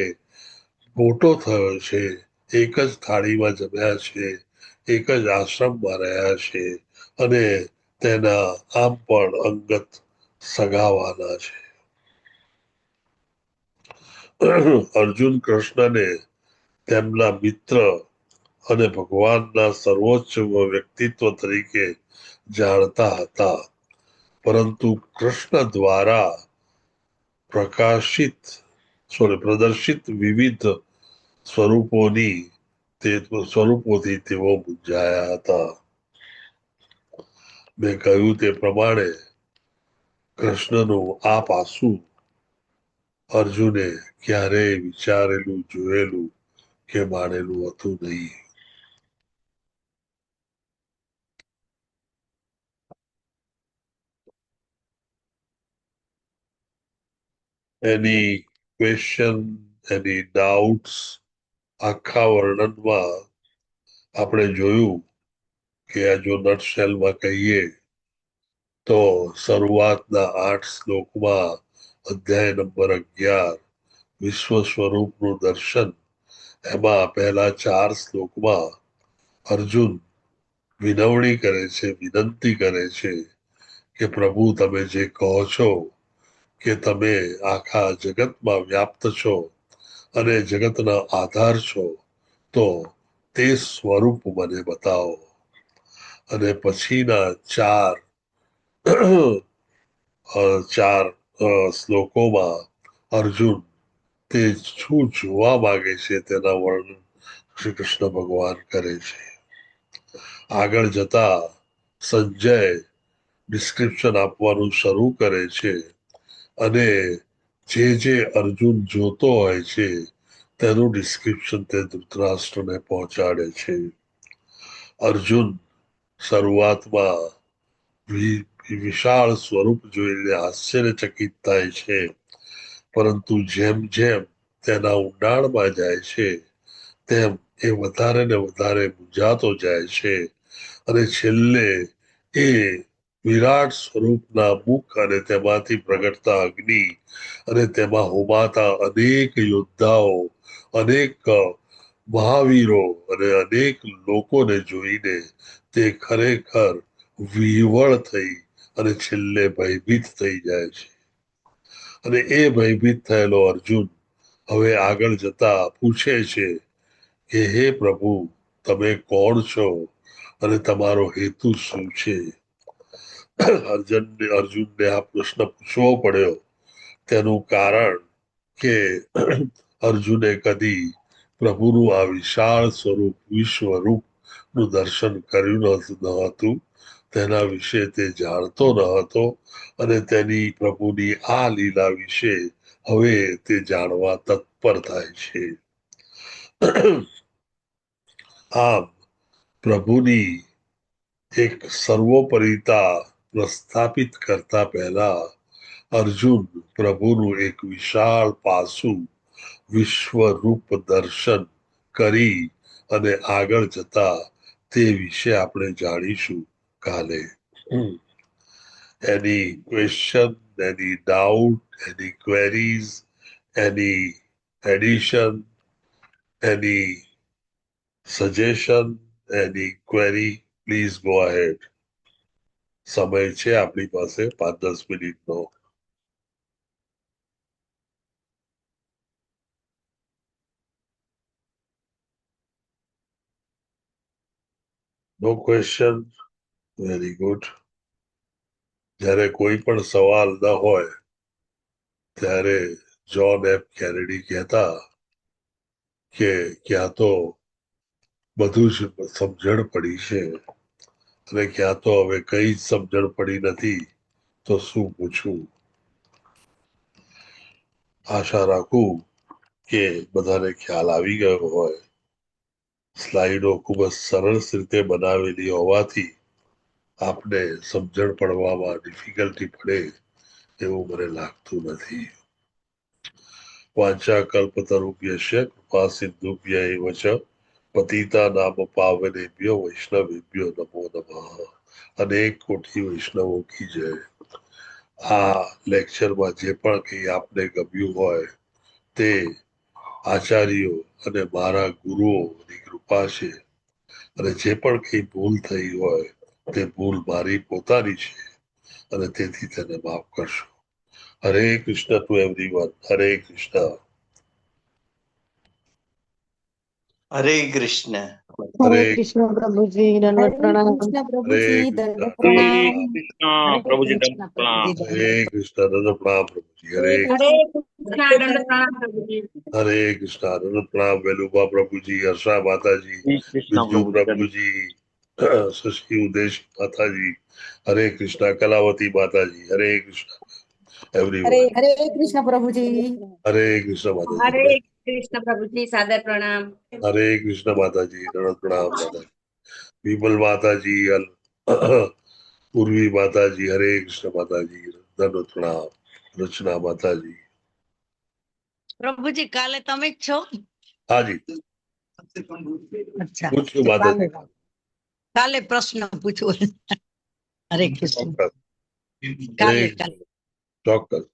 મોટો થયો છે. એક જ થાળીમાં જમ્યા છે, એક જ આશ્રમમાં રહ્યા છે અને તેના આમ પણ અંગત સગાવાલા છે. અર્જુન કૃષ્ણને તેમના મિત્ર અને ભગવાનના સર્વોચ્ચ વ્યક્તિત્વ તરીકે જાણતા હતા, પરંતુ કૃષ્ણ દ્વારા પ્રદર્શિત વિવિધ સ્વરૂપોથી તેઓ મૂંઝાયા હતા. મેં કહ્યું તે પ્રમાણે કૃષ્ણનું આ પાસું અર્જુને ક્યારેય વિચારેલું, જોયેલું કે માનેલું હતું નહીં. એની ક્વેશ્ચન, એની ડાઉટ્સ આખા વર્ણનમાં આપણે જોયું કે આ જો નટશેલમાં કહીએ તો શરૂઆતના 8 શ્લોકમાં અધ્યાય નંબર 11 વિશ્વ સ્વરૂપનું દર્શન, એમાં પહેલા 4 શ્લોકમાં અર્જુન વિનવણી કરે છે, વિનંતી કરે છે કે પ્રભુ તમે જે કહો છો કે તમે આખા જગતમાં વ્યાપ્ત છો અને જગતના આધાર છો, તો તે સ્વરૂપ મને બતાવો. અને પછીના 4 શ્લોકોમાં અર્જુન તે શું જોવા માંગે છે તેના વર્ણન શ્રી કૃષ્ણ ભગવાન કરે છે. આગળ જતા સંજય ડિસ્ક્રિપ્શન આપવાનું શરૂ કરે છે અને જે અર્જુન જોતો હોય છે તેનું ડિસ્ક્રિપ્શન તે ધૃતરાષ્ટ્રને પહોંચાડે છે. અર્જુન શરૂઆતમાં વિશાળ સ્વરૂપ જોઈને આશ્ચર્યચકિત થાય છે, પરંતુ જેમ જેમ તેના ઊંડાણમાં જાય છે તેમ એ વધારે ને વધારે મૂંઝાતો જાય છે અને છેલ્લે એ વિરાટ સ્વરૂપના મુખ અને તેમાંથી પ્રગટતા અગ્નિ અને તેમાં હોમાતા અનેક યોદ્ધાઓ, અનેક મહાવીરો અને અનેક લોકોને જોઈને તે ખરેખર વિહવળ થઈ અને છેલ્લે ભયભીત થઈ જાય છે. અને એ ભયભીત થયેલો અર્જુન હવે આગળ જતા પૂછે છે કે હે પ્રભુ, તમે કોણ છો અને તમારો હેતુ શું છે? અર્જુનને આ પ્રશ્ન પૂછવો પડ્યો તેનું કારણ કે અર્જુને કદી પ્રભુનું આ વિશાળ સ્વરૂપ, વિશ્વરૂપ નું દર્શન કર્યું ન હતું. તેના વિશે તે જાણતો ન હતો અને તેની પ્રભુની આ લીલા વિશે હવે તે જાણવા તત્પર થાય છે. આમ પ્રભુની એક સર્વોપરિતા પ્રસ્થાપિત કરતા પહેલા અર્જુન પ્રભુનું એક વિશાળ પાસું, વિશ્વરૂપ દર્શન કરી અને આગળ જતા તે વિશે આપણે જાણીશું કાલે. Any question, any doubt, any queries, any addition, any suggestion, any query, please go ahead. સમય છે આપણી પાસે 5-10 મિનિટનો. નો ક્વેશ્ચન? Very good. જ્યારે કોઈ પણ સવાલ ન હોય ત્યારે જ્હોન એફ કેનેડી કહેતા કે ક્યાં તો બધું જ સમજણ પડી છે અને ક્યાં તો હવે કઈ જ સમજણ પડી નથી, તો શું પૂછવું. આશા રાખું કે બધાને ખ્યાલ આવી ગયો હોય. સ્લાઇડો ખૂબ જ સરસ રીતે બનાવેલી હોવાથી આપને સમજણ પડવામાં ડિફિકલ્ટી પડે એવું મને લાગતું નથી. વાંચા કલ્પતરુભ્યશ્ચ કૃપા સિંધુભ્ય એવ ચ પતિતા નામ પાવનેભ્યો વૈષ્ણવેભ્યો નમો નમઃ. અનેક કોટી વૈષ્ણવો કી જય. આ લેક્ચરમાં જે પણ કંઈ આપને ગમ્યું હોય તે આચાર્યો અને મારા ગુરુઓની કૃપા છે અને જે પણ કંઈ ભૂલ થઈ હોય તે ભૂલ મારી પોતાની છે અને તેથી તેને માફ કરશો. હરે કૃષ્ણ ટુ એવરીવન. હરે કૃષ્ણ. હરે કૃષ્ણ. હરે કૃષ્ણ પ્રભુજી, દંડવત પ્રણામ. કૃષ્ણ હરે પ્રભુજી, કૃષ્ણ. દંડવત હરે પ્રણામ. કૃષ્ણ પ્રભુજી દંડ પ્રણામ. હરે કૃષ્ણ. દંડ પ્રણામ પ્રભુજી. હરે હરે કૃષ્ણ. દંડ પ્રણામ વેલુબા પ્રભુજી, હર્ષા માતાજી, હરે કૃષ્ણ બિરજુ પ્રભુજી દંડ. પ્રભુજી, શશી ઉદેશી માતાજી, હરે કૃષ્ણ. કલાવતી માતાજી, હરે કૃષ્ણ. એવરીવન હરે કૃષ્ણ પ્રભુજી. હરે કૃષ્ણ હરે માતાજી. કૃષ્ણ પ્રભુજી, સાદર પ્રણામ. હરે કૃષ્ણ માતાજી. દંડ પ્રણામ માતાજી. વિમલ માતાજી, પૂર્વી માતાજી, હરે કૃષ્ણ માતાજી. દંડ પ્રણામ. રચના માતાજી. પ્રભુજી કાલે તમે જ છો? હાજી, અચ્છા, પૂછ્યું માતાજી. કાલે પ્રશ્ન પૂછવો. હરે કૃષ્ણ. ચોક્કસ. કાલે હરે કાલે ચોક્કસ.